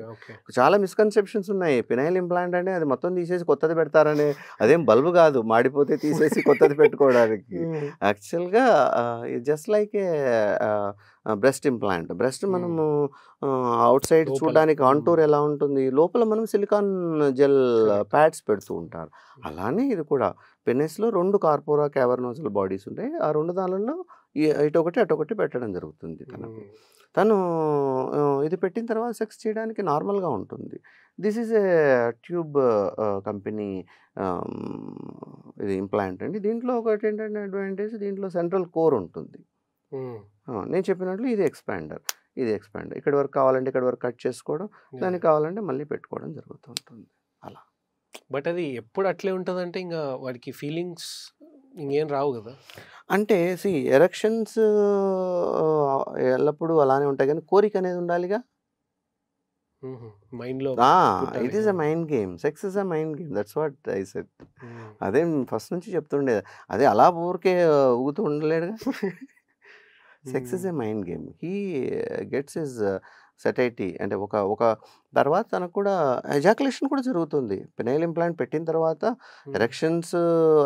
చాలా మిస్కన్సెప్షన్స్ ఉన్నాయి. పెనైల్ ఇంప్లాంట్ అంటే అది మొత్తం తీసేసి కొత్తది పెడతారని, అదేం బల్బు కాదు మాడిపోతే తీసేసి కొత్తది పెట్టుకోవడానికి. యాక్చువల్గా జస్ట్ లైక్ ఏ బ్రెస్ట్ ఇంప్లాంట్. బ్రెస్ట్ మనము అవుట్ సైడ్ చూడడానికి కాంటూర్ ఎలా ఉంటుంది, లోపల మనం సిలికాన్ జెల్ ప్యాడ్స్ పెడుతూ ఉంటారు. అలానే ఇది కూడా పెనిస్లో 2 కార్పోరా క్యావర్నోజల్ బాడీస్ ఉంటాయి. ఆ 2 దానిలో ఇటొకటి అటొకటి పెట్టడం జరుగుతుంది తనకు. తను ఇది పెట్టిన తర్వాత సెక్స్ చేయడానికి నార్మల్‌గా ఉంటుంది. This is a tube company ఇది ఇంప్లాంట్ అండి. దీంట్లో ఒకటేంటంటే అడ్వాంటేజ్, దీంట్లో సెంట్రల్ కోర్ ఉంటుంది. నేను చెప్పినట్లు ఇది ఎక్స్పాండర్. ఇక్కడి వరకు కావాలంటే ఇక్కడి వరకు కట్ చేసుకోవడం, దానికి కావాలంటే మళ్ళీ పెట్టుకోవడం జరుగుతూ ఉంటుంది అలా. బట్ అది ఎప్పుడు అట్లే ఉంటదంటే ఇంగా వాడికి ఫీలింగ్స్ ఇంకేం రావు గదా! అంటే ఎరెక్షన్స్ ఎల్లప్పుడూ అలానే ఉంటాయి గానీ కోరికనేది ఉండాలిగా. మైండ్‌లో it is a mind game. Sex is a mind game. That's what I said. అదే ఫస్ట్ నుంచి చెప్తుండేది. అదే అలా ఊరికే ఊగుతూ ఉండలేడుగా. Sex is a mind game. He gets his satiety అంటే ఒక తర్వాత తనకు కూడా ఎజాకులేషన్ కూడా జరుగుతుంది. పెనైల్ ఇంప్లాంట్ పెట్టిన తర్వాత ఎరెక్షన్స్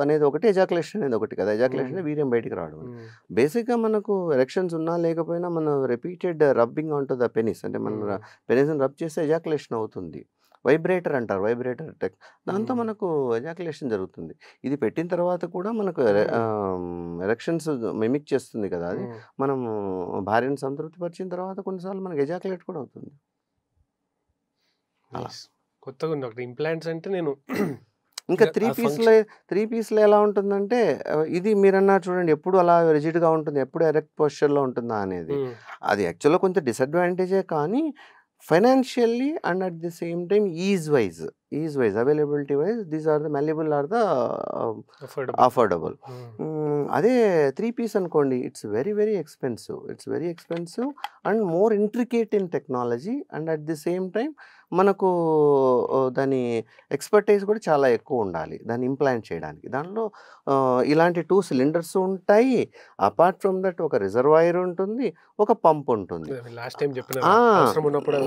అనేది ఒకటి, ఎజాకులేషన్ అనేది ఒకటి కదా. ఎజాకులేషన్ వీర్యం బయటికి రావడం. బేసిక్‌గా మనకు ఎరెక్షన్స్ ఉన్నా లేకపోయినా మనం repeated rubbing on to the penis అంటే మనం పెనిస్‌ని రబ్ చేస్తే ఎజాకులేషన్ అవుతుంది. వైబ్రేటర్ అంటారు. వైబ్రేటర్ టెక్ దాంతో మనకు ఎజాకులేషన్ జరుగుతుంది. ఇది పెట్టిన తర్వాత కూడా మనకు ఎరెక్షన్స్ మిమిక్ చేస్తుంది కదా. అది మనం భార్యను సంతృప్తిపరిచిన తర్వాత కొన్నిసార్లు మనకు ఎజాకులేట్ కూడా అవుతుంది. అలా. కొత్తగా ఉంది డాక్టర్. ఇంప్లాంట్స్ అంటే నేను ఇంకా 3 పీస్‌లో ఎలా ఉంటుందంటే ఇది మీరన్నారు చూడండి, ఎప్పుడు అలా రిజిడ్‌గా ఉంటుంది, ఎప్పుడు ఎరెక్ట్ పొజిషన్‌లో ఉంటుందా అనేది. అది యాక్చువల్‌గా కొంచెం డిసడ్వాంటేజే కానీ financially and at the same time is wise availability wise these are the malleable are the affordable. అదే 3 పీస్ అనుకోండి, it's very expensive and more intricate in technology and at the same time మనకు దాని expertise కూడా చాలా ఎక్కువ ఉండాలి దాన్ని implant చేయడానికి. దానిలో ఇలాంటి 2 సిలిండర్స్ ఉంటాయి. అపార్ట్ ఫ్రమ్ దట్ ఒక రిజర్వాయర్ ఉంటుంది, ఒక పంప్ ఉంటుంది. లాస్ట్ టైం చెప్పిన అవసరం ఉన్నప్పుడు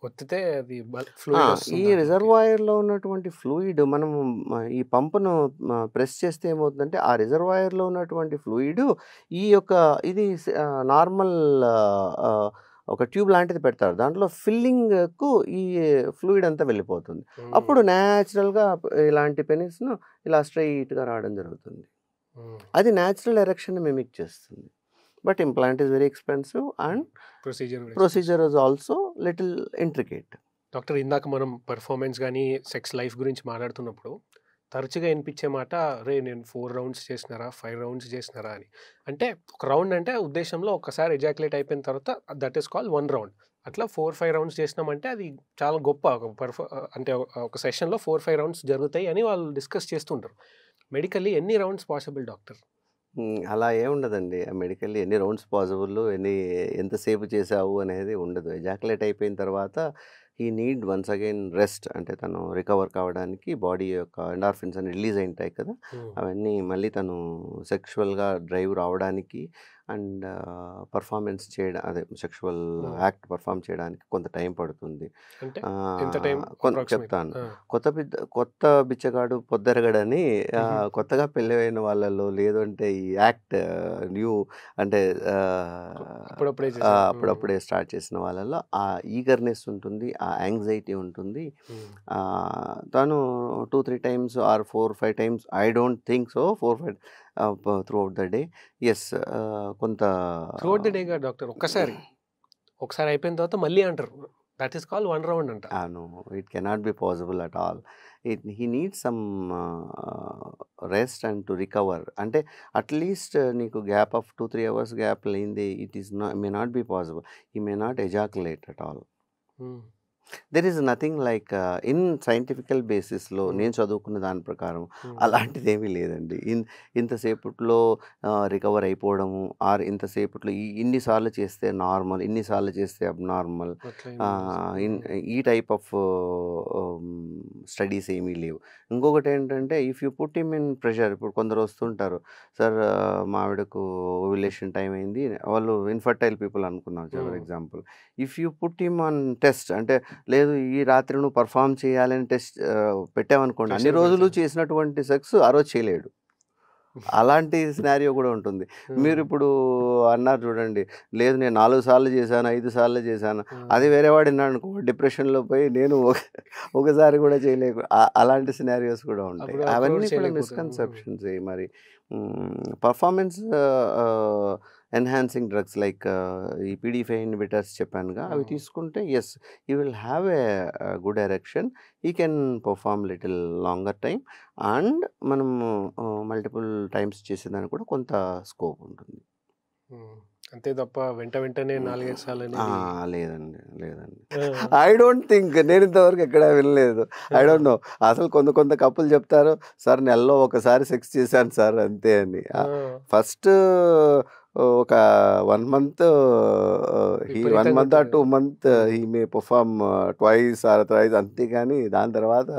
ఒత్తితే అది ఫ్లూయిడ్ ఈ వస్తుంది. రిజర్వాయర్‌లో ఉన్నటువంటి ఫ్లూయిడ్ మనం ఈ పంపును ప్రెస్ చేస్తే ఏమవుతుందంటే ఆ రిజర్వాయర్‌లో ఉన్నటువంటి ఫ్లూయిడ్ ఈ యొక్క ఇది నార్మల్ ఒక ట్యూబ్ లాంటిది పెడతారు. దాంట్లో ఫిల్లింగ్‌కు ఈ ఫ్లూయిడ్ అంతా వెళ్ళిపోతుంది. అప్పుడు న్యాచురల్‌గా ఇలాంటి పెనిస్‌ను ఇలా స్ట్రెయిట్‌గా రావడం జరుగుతుంది. అది న్యాచురల్ ఎరెక్షన్‌ని మిమిక్ చేస్తుంది. But implant is very expensive and procedure is also little intricate. Doctor, ఇందాక మనం పర్ఫార్మెన్స్ కానీ సెక్స్ లైఫ్ గురించి మాట్లాడుతున్నప్పుడు తరచుగా వినిపించే మాట, రే నేను 4 రౌండ్స్ చేసినారా 5 రౌండ్స్ చేసినారా అని. అంటే ఒక రౌండ్ అంటే ఉద్దేశంలో ఒకసారి ఎజాకులేట్ అయిపోయిన తర్వాత దట్ ఈస్ కాల్డ్ 1 రౌండ్. అట్లా 4-5 రౌండ్స్ చేసినామంటే అది చాలా గొప్ప అంటే ఒక సెషన్లో 4-5 రౌండ్స్ జరుగుతాయి అని వాళ్ళు డిస్కస్ చేస్తుంటారు. మెడికల్లీ ఎన్ని రౌండ్స్ పాసిబుల్ డాక్టర్? అలా ఏముండదండి. మెడికల్లీ ఎన్ని రౌండ్స్ పాసిబుల్, ఎంతసేపు చేసావు అనేది ఉండదు. ఎజాకులేట్ అయిపోయిన తర్వాత he need once again rest. అంటే తను రికవర్ కావడానికి బాడీ యొక్క ఎండార్ఫిన్స్ అని రిలీజ్ అయింటాయి కదా, అవన్నీ మళ్ళీ తను సెక్షువల్గా డ్రైవ్ రావడానికి అండ్ పర్ఫార్మెన్స్ చేయడం, అదే సెక్షువల్ యాక్ట్ పర్ఫామ్ చేయడానికి కొంత టైం పడుతుంది. అంటే ఎంత టైం చెప్తాను. కొత్త బిచ్చగాడు పొద్దెరగడని కొత్తగా పెళ్ళైన వాళ్ళలో, లేదంటే ఈ యాక్ట్ న్యూ అంటే అప్పుడప్పుడే స్టార్ట్ చేసిన వాళ్ళలో ఆ ఈగర్నెస్ ఉంటుంది, ఆ యాంగ్జైటీ ఉంటుంది. తను 2-3 times or 4-5 times, I don't think so 4-5 throughout the day. Yes, కొంత త్రూ అవుట్ ద డే గా డాక్టర్. ఒకసారి అయిపోయిన తర్వాత మళ్ళీ అంటారు దట్ ఈస్ కాల్డ్ 1 రౌండ్ అంట. No, it cannot be possible at all. He needs some rest and to recover. అంటే at least నీకు గ్యాప్ ఆఫ్ 2-3 అవర్స్ గ్యాప్ లేనిదే it is may not be possible. He may not ejaculate at all. There is nothing like in scientifical బేసిస్లో నేను చదువుకున్న దాని ప్రకారం అలాంటిది ఏమీ లేదండి. ఇంతసేపట్లో రికవర్ అయిపోవడము, ఆర్ ఇంతసేపట్లో ఇన్నిసార్లు చేస్తే నార్మల్, ఇన్నిసార్లు చేస్తే అబ్నార్మల్, ఈ టైప్ ఆఫ్ స్టడీస్ ఏమీ లేవు. ఇంకొకటి ఏంటంటే if you put him in pressure, ఇప్పుడు కొందరు వస్తుంటారు, సార్ మా ఆవిడకు ఓవ్యులేషన్ టైం అయింది, వాళ్ళు ఇన్ఫర్టైల్ పీపుల్ అనుకున్నాం for example. If you put him on test, అంటే లేదు ఈ రాత్రి నువ్వు పర్ఫామ్ చేయాలని టెస్ట్ పెట్టామనుకోండి, అన్ని రోజులు చేసినటువంటి సెక్స్ ఆ రోజు చేయలేడు. అలాంటి సినారియో కూడా ఉంటుంది. మీరు ఇప్పుడు అన్నారు చూడండి, లేదు నేను 4 సార్లు చేశాను, 5 సార్లు చేశాను, అది వేరే వాడు విన్నాడు అనుకో, డిప్రెషన్లో పోయి నేను ఒకసారి కూడా చేయలేకు, అలాంటి సినారియోస్ కూడా ఉంటాయి. అవన్నీ కూడా మిస్కన్సెప్షన్స్. మరి పర్ఫార్మెన్స్ ఎన్హాన్సింగ్ డ్రగ్స్ లైక్ ఈ పీడీ5 ఇన్హిబిటర్స్ చెప్పానుగా, అవి తీసుకుంటే yes you will have a good erection, he can perform little longer time, and మనము మల్టిపుల్ టైమ్స్ చేసేదానికి కూడా కొంత స్కోప్ ఉంటుంది. అంతే తప్ప వెంటనే 4-5 సార్లు లేదండి, ఐ డోంట్ థింక్, నేను ఇంతవరకు ఎక్కడ వినలేదు. ఐ డోంట్ నో, అసలు కొంత కప్పులు చెప్తారు సార్ నెలలో ఒకసారి సెక్స్ చేశాను సార్ అంతే అని. ఫస్ట్ ఒక 1 month or 2 months he may perform twice or thrice, అంతేగాని దాని తర్వాత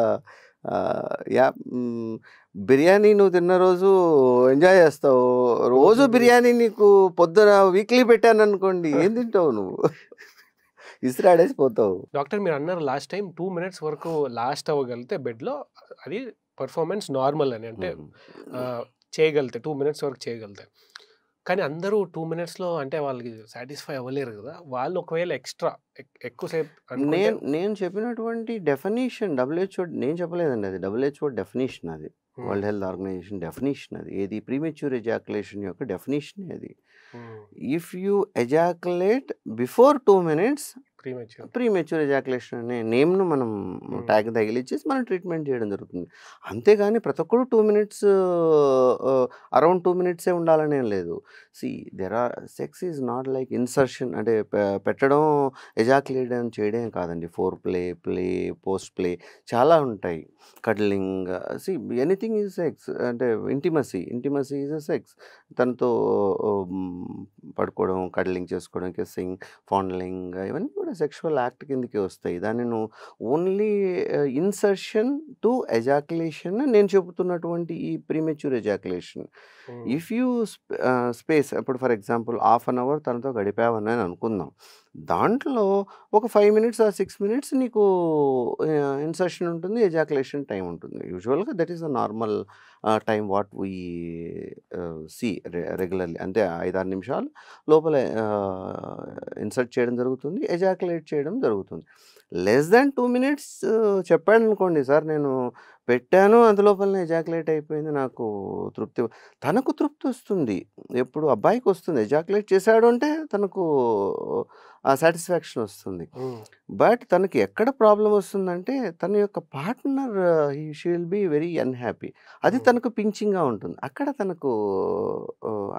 బిర్యానీ నువ్వు తిన్న రోజు ఎంజాయ్ చేస్తావు, రోజు బిర్యానీ నీకు పొద్దున వీక్లీ పెట్టాను అనుకోండి, ఏం తింటావు నువ్వు? ఇసిరాడేసిపోతావు. డాక్టర్ మీరు అన్నారు లాస్ట్ టైం 2 minutes వరకు లాస్ట్ అవ్వగలిగితే బెడ్లో అది పర్ఫార్మెన్స్ నార్మల్ అని, అంటే చేయగలితే 2 minutes వరకు చేయగలితే. కానీ అందరూ 2 minutesలో అంటే వాళ్ళకి సాటిస్ఫై అవ్వలేరు కదా, వాళ్ళు ఒకవేళ ఎక్కువసేపు నేను చెప్పినటువంటి డెఫినేషన్ WHO, నేను చెప్పలేదండి, అది WHO డెఫినేషన్, అది వరల్డ్ హెల్త్ ఆర్గనైజేషన్ డెఫినేషన్, అది ఏది ప్రీమెచ్యూర్ ఎజాకులేషన్ యొక్క డెఫినేషన్ అది. If you ejaculate before 2 minutes premature ejaculation అనే నేమ్ను మనం ట్యాగ్ తగిలిచ్చేసి మనం ట్రీట్మెంట్ చేయడం జరుగుతుంది. అంతేగాని ప్రతి ఒక్కరు 2 minutes అరౌండ్ 2 minutes ఉండాలనే లేదు. Sex is not like insertion, అంటే పెట్టడం ఎజాకులేట్ చేయడం కాదండి. ఫోర్ ప్లే, పోస్ట్ ప్లే చాలా ఉంటాయి. కడ్లింగ్, ఎనీథింగ్ ఈజ్ సెక్స్, అంటే ఇంటిమసీ ఈజ్ అ సెక్స్. తనతో పడుకోవడం, కడ్లింగ్ చేసుకోవడం, కిస్సింగ్, ఫాండ్లింగ్, ఇవన్నీ కూడా సెక్షువల్ యాక్ట్ కిందకి వస్తాయి. దాన్ని నువ్వు ఓన్లీ ఇన్సర్షన్ టు ఎజాకులేషన్ నేను చెబుతున్నటువంటి ఈ premature ejaculation. If you space, ఇప్పుడు ఫర్ ఎగ్జాంపుల్ 1/2 hour తనతో గడిపావని అనుకుందాం, దాంట్లో ఒక 5 minutes ఆర్ 6 minutes నీకు ఇన్సర్షన్ ఉంటుంది, ఎజాకులేషన్ టైం ఉంటుంది. యూజువల్గా that is the normal time what we see regularly. అంటే 5-6 నిమిషాలు లోపల ఇన్సర్ట్ చేయడం జరుగుతుంది, ఎజాకులేట్ చేయడం జరుగుతుంది. లెస్ దాన్ 2 minutes చెప్పాను అనుకోండి, సార్ నేను పెట్టాను అందులోపలనే ఎజాకులేట్ అయిపోయింది, నాకు తృప్తి, తనకు తృప్తి వస్తుంది. ఎప్పుడు అబ్బాయికి వస్తుంది, ఎజాకులేట్ చేశాడు అంటే తనకు ఆ సాటిస్ఫాక్షన్ వస్తుంది. బట్ తనకి ఎక్కడ ప్రాబ్లం వస్తుందంటే తన యొక్క partner she will be very unhappy, అది తనకు పించింగ్గా ఉంటుంది, అక్కడ తనకు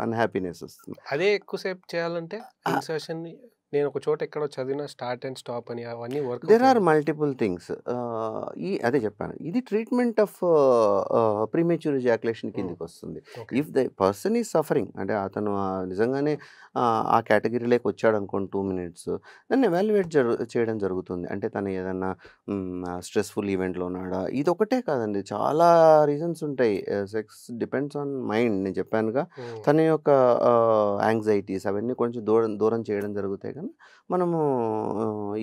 అన్హ్యాపీనెస్ వస్తుంది. అదే ఎక్కువసేపు చేయాలంటే ఇన్సర్షన్ నేను ఒక చోట ఎక్కడో చదివిన స్టార్ట్ అండ్ స్టాప్ అని అవన్నీ work. There are multiple things. అదే చెప్పాను, ఇది ట్రీట్మెంట్ ఆఫ్ ప్రీమెచ్యూర్ ఎజాకులేషన్ కిందకి వస్తుంది. If the person is suffering, అంటే అతను నిజంగానే ఆ కేటగిరీలోకి వచ్చాడు అనుకోండి 2 minutes, దాన్ని ఎవాల్యుయేట్ చేయడం జరుగుతుంది. అంటే తను ఏదన్నా స్ట్రెస్ఫుల్ ఈవెంట్లో ఉన్నాడా, ఇది ఒకటే కాదండి, చాలా రీజన్స్ ఉంటాయి. సెక్స్ డిపెండ్స్ ఆన్ మైండ్, నేను చెప్పానుగా. తన యొక్క యాంగ్జైటీస్ అవన్నీ కొంచెం దూరం చేయడం జరుగుతాయి కానీ మనము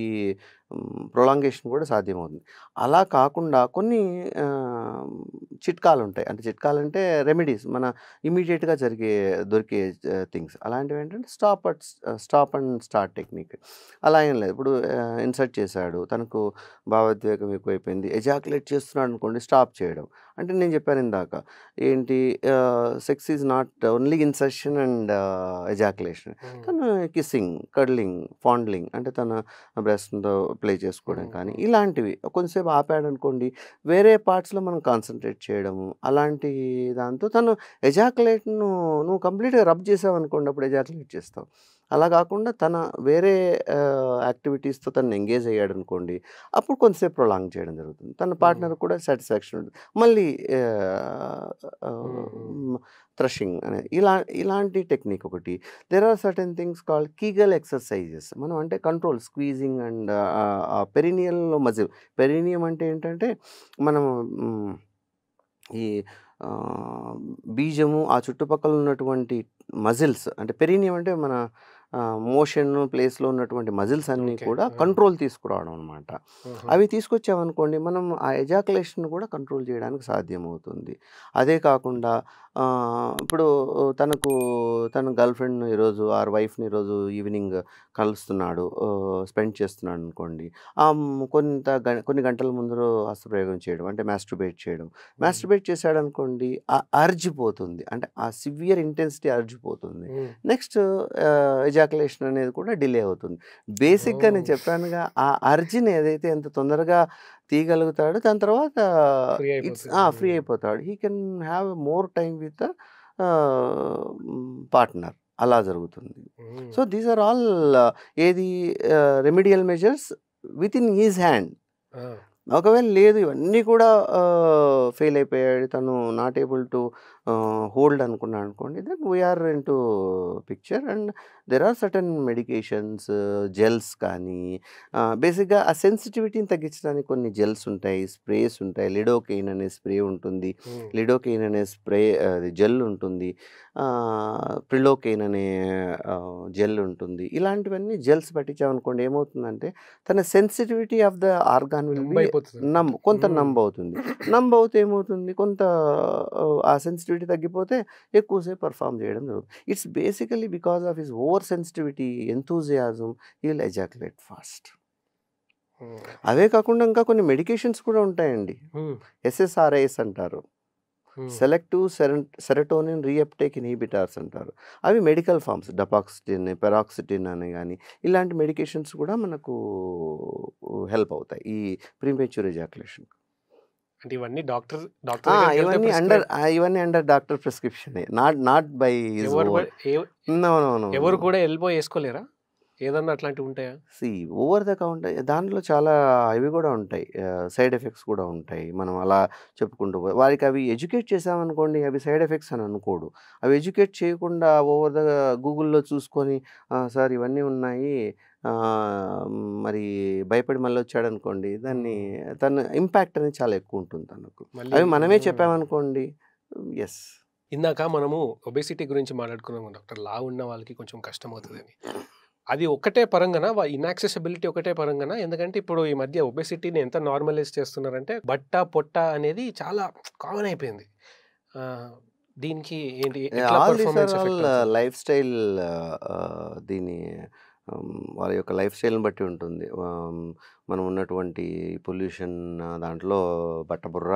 ఈ ప్రొలాంగేషన్ కూడా సాధ్యమవుతుంది. అలా కాకుండా కొన్ని చిట్కాలు ఉంటాయి, అంటే చిట్కాలంటే రెమెడీస్, మన ఇమీడియట్గా దొరికే థింగ్స్. అలాంటివి ఏంటంటే స్టాప్ అండ్ స్టార్ట్ టెక్నిక్. అలా ఏం లేదు, ఇప్పుడు ఇన్సర్ట్ చేశాడు, తనకు భావోద్వేగం ఎక్కువైపోయింది, ఎజాకులేట్ చేస్తున్నాడు అనుకోండి, స్టాప్ చేయడం. అంటే నేను చెప్పాను ఇందాక ఏంటి, sex is not only insertion and ejaculation. తను కిస్సింగ్, కడ్లింగ్, ఫాండ్లింగ్, అంటే తన బ్రెస్ట్తో ప్లే చేసుకోవడం కానీ ఇలాంటివి కొంచెంసేపు ఆపాడు అనుకోండి, వేరే పార్ట్స్లో మనం కాన్సన్ట్రేట్ చేయడము, అలాంటి దాంతో తను ఎజాకులేట్ను నువ్వు కంప్లీట్గా రబ్ చేసావు అనుకోండి, అప్పుడు ఎజాకులేట్ చేస్తావు. అలా కాకుండా తన వేరే యాక్టివిటీస్తో తను ఎంగేజ్ అయ్యాడు అనుకోండి, అప్పుడు కొంతసేపు ప్రొలాంగ్ చేయడం జరుగుతుంది, తన పార్ట్నర్ కూడా సాటిస్ఫాక్షన్ ఉంటుంది. మళ్ళీ థ్రషింగ్ అనేది ఇలాంటి టెక్నిక్ ఒకటి. There are certain things called Kegel exercises. మనం అంటే control, squeezing and perineal muscle. Perineum అంటే ఏంటంటే మనం ఈ బీజము ఆ చుట్టుపక్కల ఉన్నటువంటి మజిల్స్, అంటే పెరినియం అంటే మన మోషన్ ప్లేస్లో ఉన్నటువంటి మజిల్స్ అన్నీ కూడా కంట్రోల్ తీసుకురావడం అనమాట. అవి తీసుకొచ్చామనుకోండి మనం ఆ ఎజాకులేషన్ కూడా కంట్రోల్ చేయడానికి సాధ్యమవుతుంది. అదే కాకుండా ఇప్పుడు తన గర్ల్ ఫ్రెండ్‌ని ఈరోజు వైఫ్‌ని ఈరోజు ఈవినింగ్ కలుస్తున్నాడు. స్పెండ్ చేస్తున్నాడు అనుకోండి. కొన్ని గంటల ముందర హస్తప్రయోగం చేయడం అంటే మాస్టర్బేట్ చేయడం. మాస్టర్బేట్ చేశాడనుకోండి ఆ అర్జ్ పోతుంది. అంటే ఆ సివియర్ ఇంటెన్సిటీ అర్జ్ పోతుంది. నెక్స్ట్ ఎజాకులేషన్ అనేది కూడా డిలే అవుతుంది. బేసిక్‌గా నేను చెప్పానుగా ఆ అర్జ్‌ని ఏదైతే ఎంత తొందరగా తీయగలుగుతాడు దాని తర్వాత ఫ్రీ అయిపోతాడు. He can have more time with partner అలా జరుగుతుంది. సో దీస్ ఆర్ ఆల్ ఏది remedial measures with in his hand. ఒకవేళ లేదు ఇవన్నీ కూడా ఫెయిల్ అయిపోయాడు తను నాట్ ఏబుల్ టు హోల్డ్ అనుకున్నాడు అనుకోండి then we are into picture and there are certain medications gels కానీ బేసిక్గా ఆ సెన్సిటివిటీని తగ్గించడానికి కొన్ని జెల్స్ ఉంటాయి, స్ప్రేస్ ఉంటాయి. లిడోకెయిన్ అనే స్ప్రే ఉంటుంది, లిడోకెయిన్ అనే జెల్ ఉంటుంది, ప్రిలోకెయిన్ అనే జెల్ ఉంటుంది. ఇలాంటివన్నీ జెల్స్ పట్టించామనుకోండి ఏమవుతుందంటే తన sensitivity of the organ will be కొంత నంబ్ అవుతుంది. నంబ్ అవుతే ఏమవుతుంది కొంత ఆ సెన్సిటివిటీ తగ్గిపోతే ఎక్కువసేపు పర్ఫామ్ చేయడం జరుగుతుంది. It's basically because of his over sensitivity enthusiasm he will ejaculate fast. అవే కాకుండా ఇంకా కొన్ని మెడికేషన్స్ కూడా ఉంటాయండి. SSRIs అంటారు, సెలెక్టివ్ సెరటోనిన్ రీఅప్టేక్ ఇన్హిబిటార్స్ అంటారు. అవి మెడికల్ ఫార్మ్స్ డపాక్సిటిన్, పెరాక్సిటిన్ అని కానీ ఇలాంటి మెడికేషన్స్ కూడా మనకు హెల్ప్ అవుతాయి ఈ ప్రీమెచ్యూర్ ఎజాకులేషన్. అంటే ఇవన్నీ ఇవన్నీ under doctor prescription, not by ఎవరు కూడా ఎల్బో వేసుకోలేరా? ఏదన్నా అట్లాంటివి ఉంటాయా? ఓవర్ ద కౌంటర్ దాంట్లో చాలా ఇవి కూడా ఉంటాయి, సైడ్ ఎఫెక్ట్స్ కూడా ఉంటాయి. మనం అలా చెప్పుకుంటూ వారికి అవి ఎడ్యుకేట్ చేసామనుకోండి అవి సైడ్ ఎఫెక్ట్స్ అని అనుకోడు. అవి ఎడ్యుకేట్ చేయకుండా ఓవర్ ద గూగుల్లో చూసుకొని సార్ ఇవన్నీ ఉన్నాయి మరి భయపడి మళ్ళీ వచ్చాడు అనుకోండి దాన్ని తన ఇంపాక్ట్ అనేది చాలా ఎక్కువ ఉంటుంది తనకు. అవి మనమే చెప్పామనుకోండి ఎస్. ఇందాక మనము ఒబేసిటీ గురించి మాట్లాడుకున్నాము డాక్టర్. లా ఉన్న వాళ్ళకి కొంచెం కష్టం అవుతుందని. అది ఒకటే పరంగానా, ఇన్యాక్సెసిబిలిటీ ఒకటే పరంగానా? ఎందుకంటే ఇప్పుడు ఈ మధ్య ఒబేసిటీని ఎంత నార్మలైజ్ చేస్తున్నారంటే బట్ట పొట్ట అనేది చాలా కామన్ అయిపోయింది. దీనికి ఏంటి లైఫ్ స్టైల్ దీని వాళ్ళ యొక్క లైఫ్ స్టైల్ని బట్టి ఉంటుంది. మనం ఉన్నటువంటి పొల్యూషన్ దాంట్లో బట్టబుర్ర,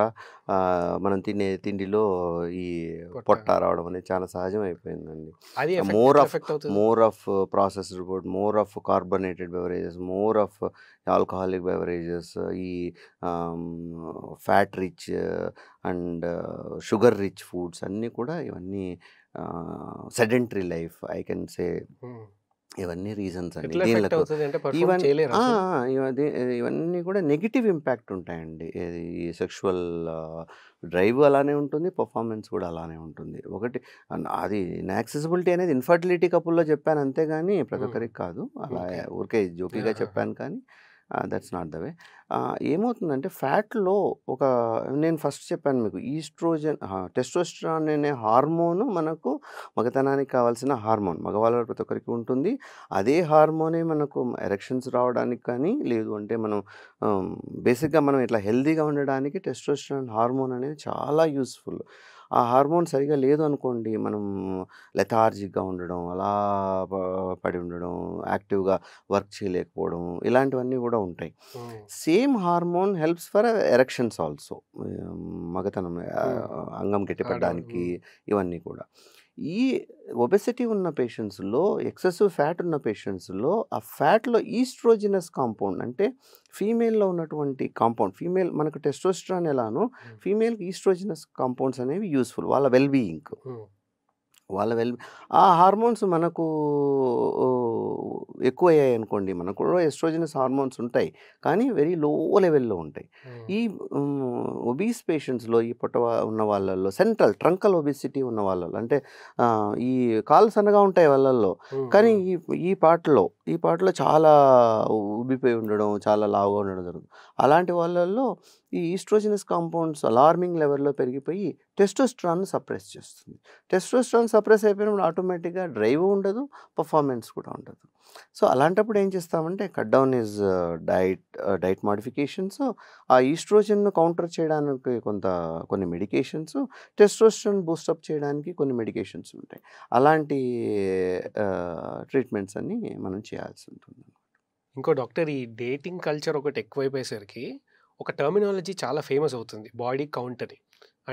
మనం తినే తిండిలో ఈ పొట్ట రావడం అనేది చాలా సహజం అయిపోయిందండి. More of processed food, more of carbonated beverages, more of alcoholic beverages, ఈ fat rich and sugar rich foods అన్నీ కూడా ఇవన్నీ sedentary life I can say ఇవన్నీ రీజన్స్ అండి. ఇవన్నీ కూడా నెగిటివ్ ఇంపాక్ట్ ఉంటాయండి. ఈ సెక్షువల్ డ్రైవ్ అలానే ఉంటుంది, పర్ఫార్మెన్స్ కూడా అలానే ఉంటుంది. ఒకటి అది యాక్సెసిబిలిటీ అనేది ఇన్ఫర్టిలిటీ కపుల్లో చెప్పాను అంతేగాని ప్రతి ఒక్కరికి కాదు. అలా ఊరికే జోకీగా చెప్పాను కానీ దట్స్ నాట్ ద వే. ఏమవుతుందంటే ఫ్యాట్లో నేను ఫస్ట్ చెప్పాను మీకు ఈస్ట్రోజన్, టెస్టోస్టెరాన్ అనే హార్మోను మనకు మగతనానికి కావాల్సిన హార్మోన్, మగవాళ్ళ ప్రతి ఒక్కరికి ఉంటుంది. అదే హార్మోనే మనకు ఎరెక్షన్స్ రావడానికి కానీ లేదు అంటే మనం బేసిక్గా మనం ఇట్లా హెల్తీగా ఉండడానికి టెస్టోస్టెరాన్ హార్మోన్ అనేది చాలా యూస్ఫుల్. ఆ హార్మోన్ సరిగా లేదు అనుకోండి మనం లెథార్జిక్గా ఉండడం, అలా పడి ఉండడం, యాక్టివ్గా వర్క్ చేయలేకపోవడం ఇలాంటివన్నీ కూడా ఉంటాయి. Same hormone helps for erections also, మగతనం అంగం గట్టిపడడానికి ఇవన్నీ కూడా. ఈ ఒబెసిటీ ఉన్న పేషెంట్స్లో, ఎక్సెసివ్ ఫ్యాట్ ఉన్న పేషెంట్స్లో ఆ ఫ్యాట్లో ఈస్ట్రోజినస్ కాంపౌండ్ అంటే ఫీమేల్లో ఉన్నటువంటి కాంపౌండ్, ఫీమేల్ మనకు టెస్టోస్టెరాన్ ఎలానో ఫీమేల్కి ఈస్ట్రోజినస్ కాంపౌండ్స్ అనేవి యూస్ఫుల్ వాళ్ళ వెల్బీయింగ్. ఆ హార్మోన్స్ మనకు ఎక్కువ అయ్యాయి అనుకోండి, మనకు కూడా ఎస్ట్రోజనస్ హార్మోన్స్ ఉంటాయి కానీ వెరీ లో లెవెల్లో ఉంటాయి. ఈ ఒబీస్ పేషెంట్స్లో, ఈ పొట్ట ఉన్న వాళ్ళల్లో, సెంట్రల్ ట్రంకల్ ఒబిసిటీ ఉన్న వాళ్ళల్లో అంటే ఈ కాళ్ళు సన్నగా ఉంటాయి వాళ్ళల్లో కానీ ఈ పార్ట్లో చాలా ఉబ్బిపోయి ఉండడం, చాలా లావుగా ఉండడం జరుగుతుంది. అలాంటి వాళ్ళల్లో ఈ ఈస్ట్రోజినస్ కాంపౌండ్స్ అలార్మింగ్ లెవెల్లో పెరిగిపోయి టెస్టోస్టెరాన్ సప్రెస్ చేస్తుంది. టెస్టోస్టెరాన్ సప్రెస్ అయిపోయినప్పుడు ఆటోమేటిక్గా డ్రైవ్ ఉండదు, పర్ఫార్మెన్స్ కూడా ఉండదు. ఉండదు. సో, అలాంటప్పుడు ఏం చేస్తామంటే cut down is diet modifications, ఆ ఈస్ట్రోజన్ కౌంటర్ చేయడానికి కొన్ని మెడికేషన్స్, టెస్టోస్టెరాన్ బూస్టప్ చేయడానికి కొన్ని మెడికేషన్స్ ఉంటాయి. అలాంటి ట్రీట్మెంట్స్ అన్నీ మనం చేయాల్సి ఉంటుంది. ఇంకో డాక్టర్ ఈ డేటింగ్ కల్చర్ ఒకటి ఎక్కువైపోయేసరికి ఒక టర్మినాలజీ చాలా ఫేమస్ అవుతుంది, బాడీ కౌంట్ అని.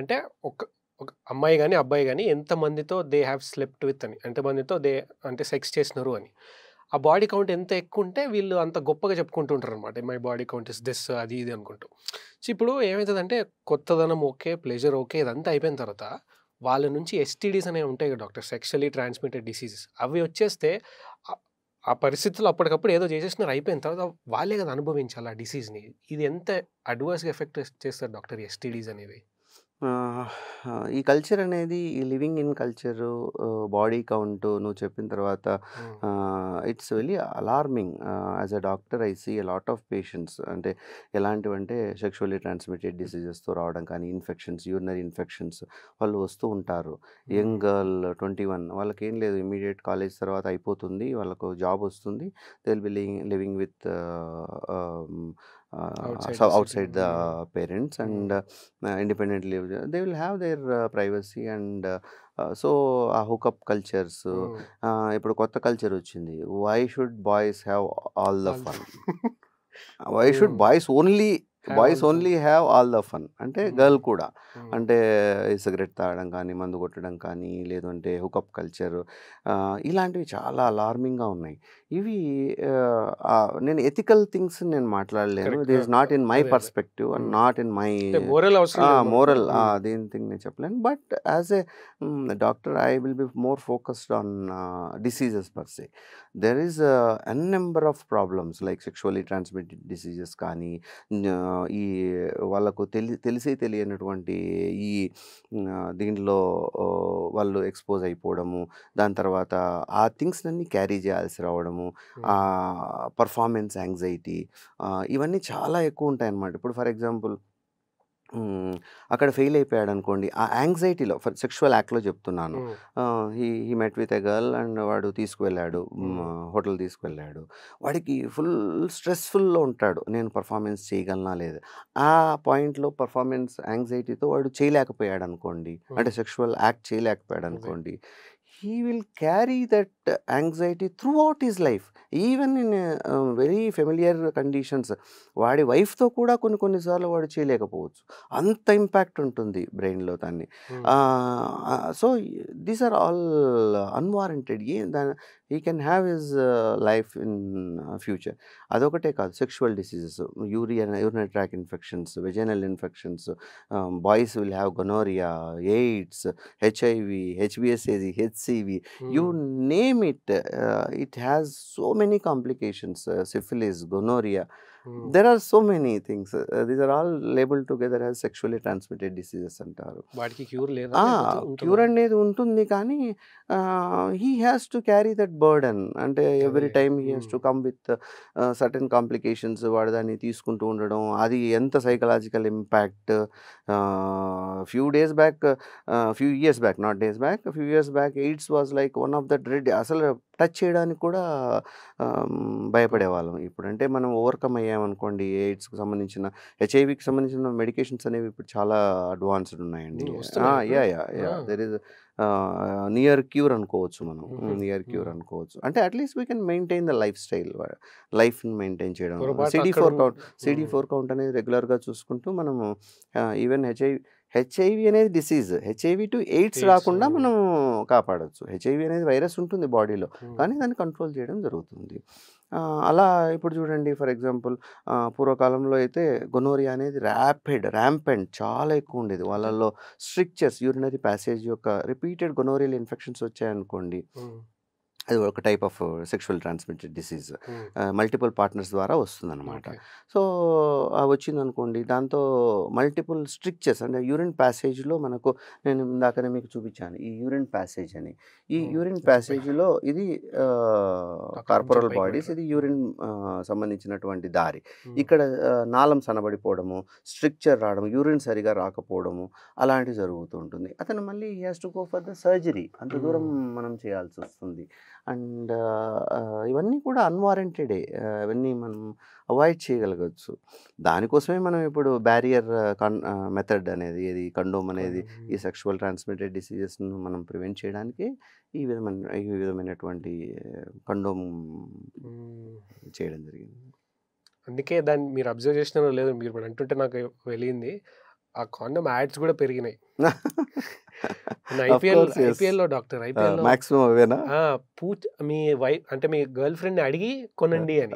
అంటే ఒక ఒక అమ్మాయి కానీ అబ్బాయి కానీ ఎంతమందితో దే హ్యావ్ స్లెప్ట్ విత్ అని, ఎంతమందితో అంటే సెక్స్ చేసినారు అని. ఆ బాడీ కౌంట్ ఎంత ఎక్కువ ఉంటే వీళ్ళు అంత గొప్పగా చెప్పుకుంటుంటారు అనమాట, my body count is this అది ఇది అనుకుంటూ. సో ఇప్పుడు ఏమవుతుందంటే కొత్తదనం ఓకే, ప్లెజర్ ఓకే, ఇదంతా అయిపోయిన తర్వాత వాళ్ళ నుంచి ఎస్టీడీస్ అనేవి ఉంటాయి కదా డాక్టర్, సెక్షువల్లీ ట్రాన్స్మిటెడ్ డిసీజెస్. అవి వచ్చేస్తే ఆ ఆ పరిస్థితుల్లో అప్పటికప్పుడు ఏదో చేసేసినారు, అయిపోయిన తర్వాత వాళ్ళే కదా అనుభవించాలి ఆ డిసీజ్ని. ఇది ఎంత అడ్వర్స్గా ఎఫెక్ట్ చేస్తారు డాక్టర్ ఎస్టీడీస్ అనేవి? ఈ కల్చర్ అనేది ఈ living in culture, body count నువ్వు చెప్పిన తర్వాత it's very alarming. As a doctor I see a lot of patients, అంటే ఎలాంటివంటే సెక్షువల్లీ ట్రాన్స్మిటెడ్ డిసీజెస్తో రావడం కానీ, ఇన్ఫెక్షన్స్, యూరినరీ ఇన్ఫెక్షన్స్ వాళ్ళు వస్తూ ఉంటారు. యంగ్ గర్ల్ 21, వాళ్ళకి ఏం లేదు, ఇమీడియట్ కాలేజ్ తర్వాత అయిపోతుంది, వాళ్ళకు జాబ్ వస్తుంది, they will be living with outside the parents and independently they will have their privacy and so ఆ హుకప్ కల్చర్స్. ఇప్పుడు కొత్త కల్చర్ వచ్చింది, why should boys have all the fun, why should boys only have all the fun, అంటే girl కూడా, అంటే cigarette తాగడం కానీ, మందు కొట్టడం కానీ, లేదంటే హుకప్ కల్చర్, ఇలాంటివి చాలా అలార్మింగ్గా ఉన్నాయి. ఇవి నేను ఎథికల్ థింగ్స్ నేను మాట్లాడలేను, it is not in my perspective and not in my moral దేని థింగ్ నేను చెప్పలేను. But as a doctor I will be more focused on diseases per se. There is n number of problems like sexually transmitted diseases కానీ, ఈ వాళ్ళకు తెలిసి తెలియనటువంటి ఈ దీంట్లో వాళ్ళు ఎక్స్పోజ్ అయిపోవడము, దాని తర్వాత ఆ థింగ్స్ అన్నీ క్యారీ చేయాల్సి రావడము, పర్ఫార్మెన్స్ యాంగ్జైటీ, ఇవన్నీ చాలా ఎక్కువ ఉంటాయి అన్నమాట. ఇప్పుడు ఫర్ ఎగ్జాంపుల్ అక్కడ ఫెయిల్ అయిపోయాడు అనుకోండి, ఆ యాంగ్జైటీలో సెక్షువల్ యాక్ట్లో చెప్తున్నాను, he met with a girl and వాడు తీసుకువెళ్ళాడు, హోటల్ తీసుకువెళ్ళాడు, వాడికి ఫుల్ స్ట్రెస్ఫుల్లో ఉంటాడు, నేను పర్ఫార్మెన్స్ చేయగలనా లేదు. ఆ పాయింట్లో పర్ఫార్మెన్స్ యాంగ్జైటీతో వాడు చేయలేకపోయాడు అనుకోండి, అంటే సెక్షువల్ యాక్ట్ చేయలేకపోయాడు అనుకోండి, he will carry that anxiety throughout his life, even in very familiar conditions. వాడి వైఫ్తో కూడా కొన్నిసార్లు వాడు చేయలేకపోవచ్చు, అంత ఇంపాక్ట్ ఉంటుంది బ్రెయిన్లో దాన్ని. So these are all unwarranted. He can have his life in future. అదొకటే కాదు, sexual diseases, urinary tract infections, vaginal infections, boys will have gonorrhoea, AIDS, HIV, హెచ్బిఎస్ఏజి, HCV, you name it, it has so many complications, syphilis, gonorrhea, there are so many things, these are all labeled together as sexually transmitted diseases అంటారు. వాటికి cure లేదా? Cure అనేది ఉంటుంది, కానీ he has to carry that burden, అంటే every time he has to come with certain complications, వాడు దాన్ని తీసుకుంటూ ఉండడం, అది ఎంత psychological impact. few years back, not days back, a few years back, AIDS was like one of the dread, అసలు touch చేయడానికి కూడా భయపడేవాళ్ళం. ఇప్పుడంటే మనం ఓవర్కమ్ అయ్యామనుకోండి, ఎయిడ్స్కి సంబంధించిన, హెచ్ఐవికి సంబంధించిన మెడికేషన్స్ అనేవి ఇప్పుడు చాలా అడ్వాన్స్డ్ ఉన్నాయండి. దెర్ ఇస్ నియర్ క్యూర్ అనుకోవచ్చు, మనం నియర్ క్యూర్ అనుకోవచ్చు. అంటే at least we can maintain the లైఫ్ని మెయింటైన్ చేయడం. CD4 కౌంట్ అనేది రెగ్యులర్గా చూసుకుంటూ మనము, ఈవెన్ హెచ్ఐవి అనేది డిసీజ్, హెచ్ఐవి టు ఎయిడ్స్ రాకుండా మనం కాపాడవచ్చు. హెచ్ఐవి అనేది వైరస్ ఉంటుంది బాడీలో, కానీ దాన్ని కంట్రోల్ చేయడం జరుగుతుంది. అలా ఇప్పుడు చూడండి, ఫర్ ఎగ్జాంపుల్ పూర్వకాలంలో అయితే గొనోరియా అనేది ర్యాంపెంట్ చాలా ఎక్కువ ఉండేది. వాళ్ళల్లో స్ట్రిక్చర్స్, యూరినరీ ప్యాసేజ్ యొక్క రిపీటెడ్ గొనోరియల్ ఇన్ఫెక్షన్స్ వచ్చాయనుకోండి, అది ఒక type of sexual transmitted disease, multiple partners ద్వారా వస్తుందన్నమాట. సో వచ్చిందనుకోండి, దాంతో మల్టిపుల్ స్ట్రిక్చర్స్, అంటే యూరిన్ ప్యాసేజ్లో మనకు, నేను ఇందాకనే మీకు చూపించాను ఈ యూరిన్ ప్యాసేజ్ అని. ఈ యూరిన్ ప్యాసేజ్లో ఇది కార్పొరల్ బాడీస్, ఇది యూరిన్ సంబంధించినటువంటి దారి. ఇక్కడ నాళం సన్నబడిపోవడము, స్ట్రిక్చర్ రావడం, యూరిన్ సరిగా రాకపోవడము, అలాంటివి జరుగుతూ ఉంటుంది. అతను మళ్ళీ he has to go for the surgery, అంత దూరం మనం చేయాల్సి వస్తుంది. అండ్ ఇవన్నీ కూడా అన్వారంటెడే. ఇవన్నీ మనం అవాయిడ్ చేయగలగచ్చు. దానికోసమే మనం ఇప్పుడు బ్యారియర్ మెథడ్ అనేది, ఏది కండోమ్ అనేది, ఈ సెక్షువల్ ట్రాన్స్మిటెడ్ డిసీజెస్ను మనం ప్రివెంట్ చేయడానికి ఈ విధమైనటువంటి కండోమ్ చేయడం జరిగింది. అందుకే దాన్ని మీరు అబ్జర్వ్ చేసినారో లేదో, మీరు ఇప్పుడు అంటుంటే నాకు వెళ్ళింది, ఆ కాండమ్ యాడ్స్ కూడా పెరిగినాయి. ఐపీఎల్లో డాక్టర్, ఐపీఎల్లో మాక్సిమం అవేనా? మీ వైఫ్ అంటే మీ గర్ల్ ఫ్రెండ్ అడిగి కొనండి అని.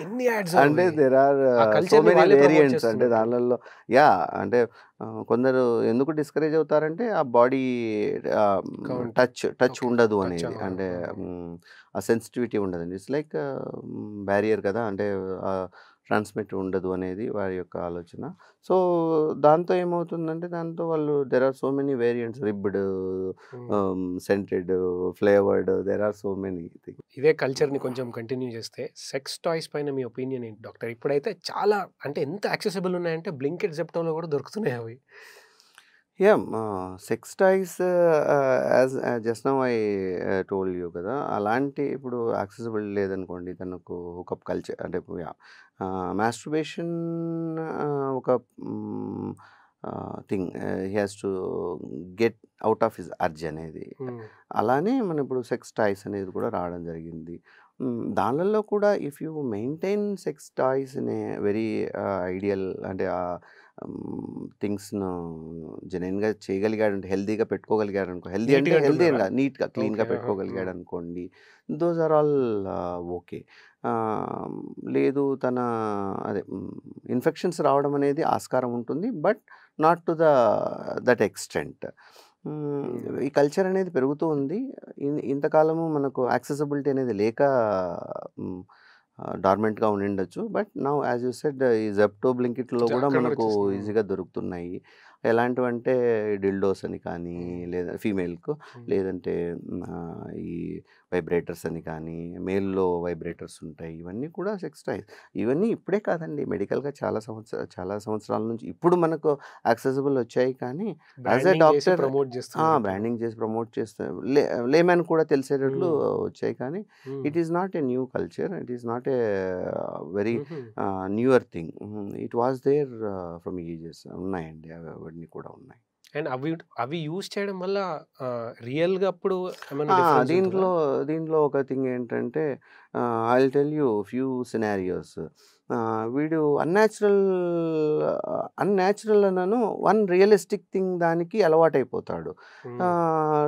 ఎన్ని యాడ్స్ అంటే there are so many variants. అంటే దానిలో అంటే కొందరు ఎందుకు డిస్కరేజ్ అవుతారంటే ఆ బాడీ టచ్ ఉండదు అనేది, అంటే ఆ సెన్సిటివిటీ ఉండదండి. ఇట్స్ లైక్ బ్యారియర్ కదా, అంటే ట్రాన్స్మిట్ ఉండదు అనేది వారి యొక్క ఆలోచన. సో దాంతో ఏమవుతుందంటే, దాంతో వాళ్ళు there are so many variants, ribbed, scented, flavoured, there are so many things. ఇదే కల్చర్ని కొంచెం కంటిన్యూ చేస్తే, సెక్స్ టాయ్స్ పైన మీ ఒపీనియన్ ఏంటి డాక్టర్? ఇప్పుడైతే చాలా, అంటే ఎంత యాక్సెసిబుల్ ఉన్నాయంటే బ్లింకిట్ జెప్టోలో కూడా దొరుకుతున్నాయి అవి. Sex toys, as just now I told you కదా, అలాంటి ఇప్పుడు యాక్సెసిబుల్ లేదనుకోండి, తనకు హుకప్ కల్చర్ అంటే మాస్టర్బేషన్ ఒక thing, he has to get out of his urge అనేది. అలానే మనం ఇప్పుడు సెక్స్ టాయ్స్ అనేది కూడా రావడం జరిగింది. దానిలో కూడా if you maintain sex toys in a very ideal, అంటే థింగ్స్ను జెన్యున్గా చేయగలిగాడంటే, హెల్దీగా పెట్టుకోగలిగాడు అనుకో, హెల్దీ అంటే హెల్దీ నీట్గా క్లీన్గా పెట్టుకోగలిగాడు అనుకోండి, దోస్ ఆర్ ఆల్ ఓకే. లేదు, తన అదే ఇన్ఫెక్షన్స్ రావడం అనేది ఆస్కారం ఉంటుంది, but not to that extent. ఈ కల్చర్ అనేది పెరుగుతూ ఉంది. ఇంతకాలము మనకు యాక్సెసిబిలిటీ అనేది లేక డార్మెంట్గా ఉండిండొచ్చు. But now as you said, ఈ జెప్టో, బ్లింకిట్లో కూడా మనకు ఈజీగా దొరుకుతున్నాయి. ఎలాంటివంటే డిల్డోస్ అని కానీ, లేదా ఫీమేల్కు, లేదంటే ఈ వైబ్రేటర్స్ అని కానీ, మేల్లో వైబ్రేటర్స్ ఉంటాయి. ఇవన్నీ కూడా సెక్స్ టాయ్స్. ఇవన్నీ ఇప్పుడే కాదండి, మెడికల్గా చాలా సంవత్సరాల నుంచి ఇప్పుడు మనకు యాక్సెసిబుల్ వచ్చాయి. కానీ యాజ్ ఎ డాక్టర్ బ్రాండింగ్ చేసి ప్రమోట్ చేస్తే లేమన్ కూడా తెలిసేటట్లు వచ్చాయి. కానీ it is not a new culture, it is not a very newer thing. It was there from ages. ఉన్నాయండి, అవన్నీ కూడా ఉన్నాయి. అండ్ అవి యూజ్ చేయడం వల్ల రియల్గా అప్పుడు దీంట్లో ఒక థింగ్ ఏంటంటే, I will tell you few scenarios. వీడు అన్యాచురల్ అన్నాను, వన్ రియలిస్టిక్ థింగ్ దానికి అలవాటైపోతాడు.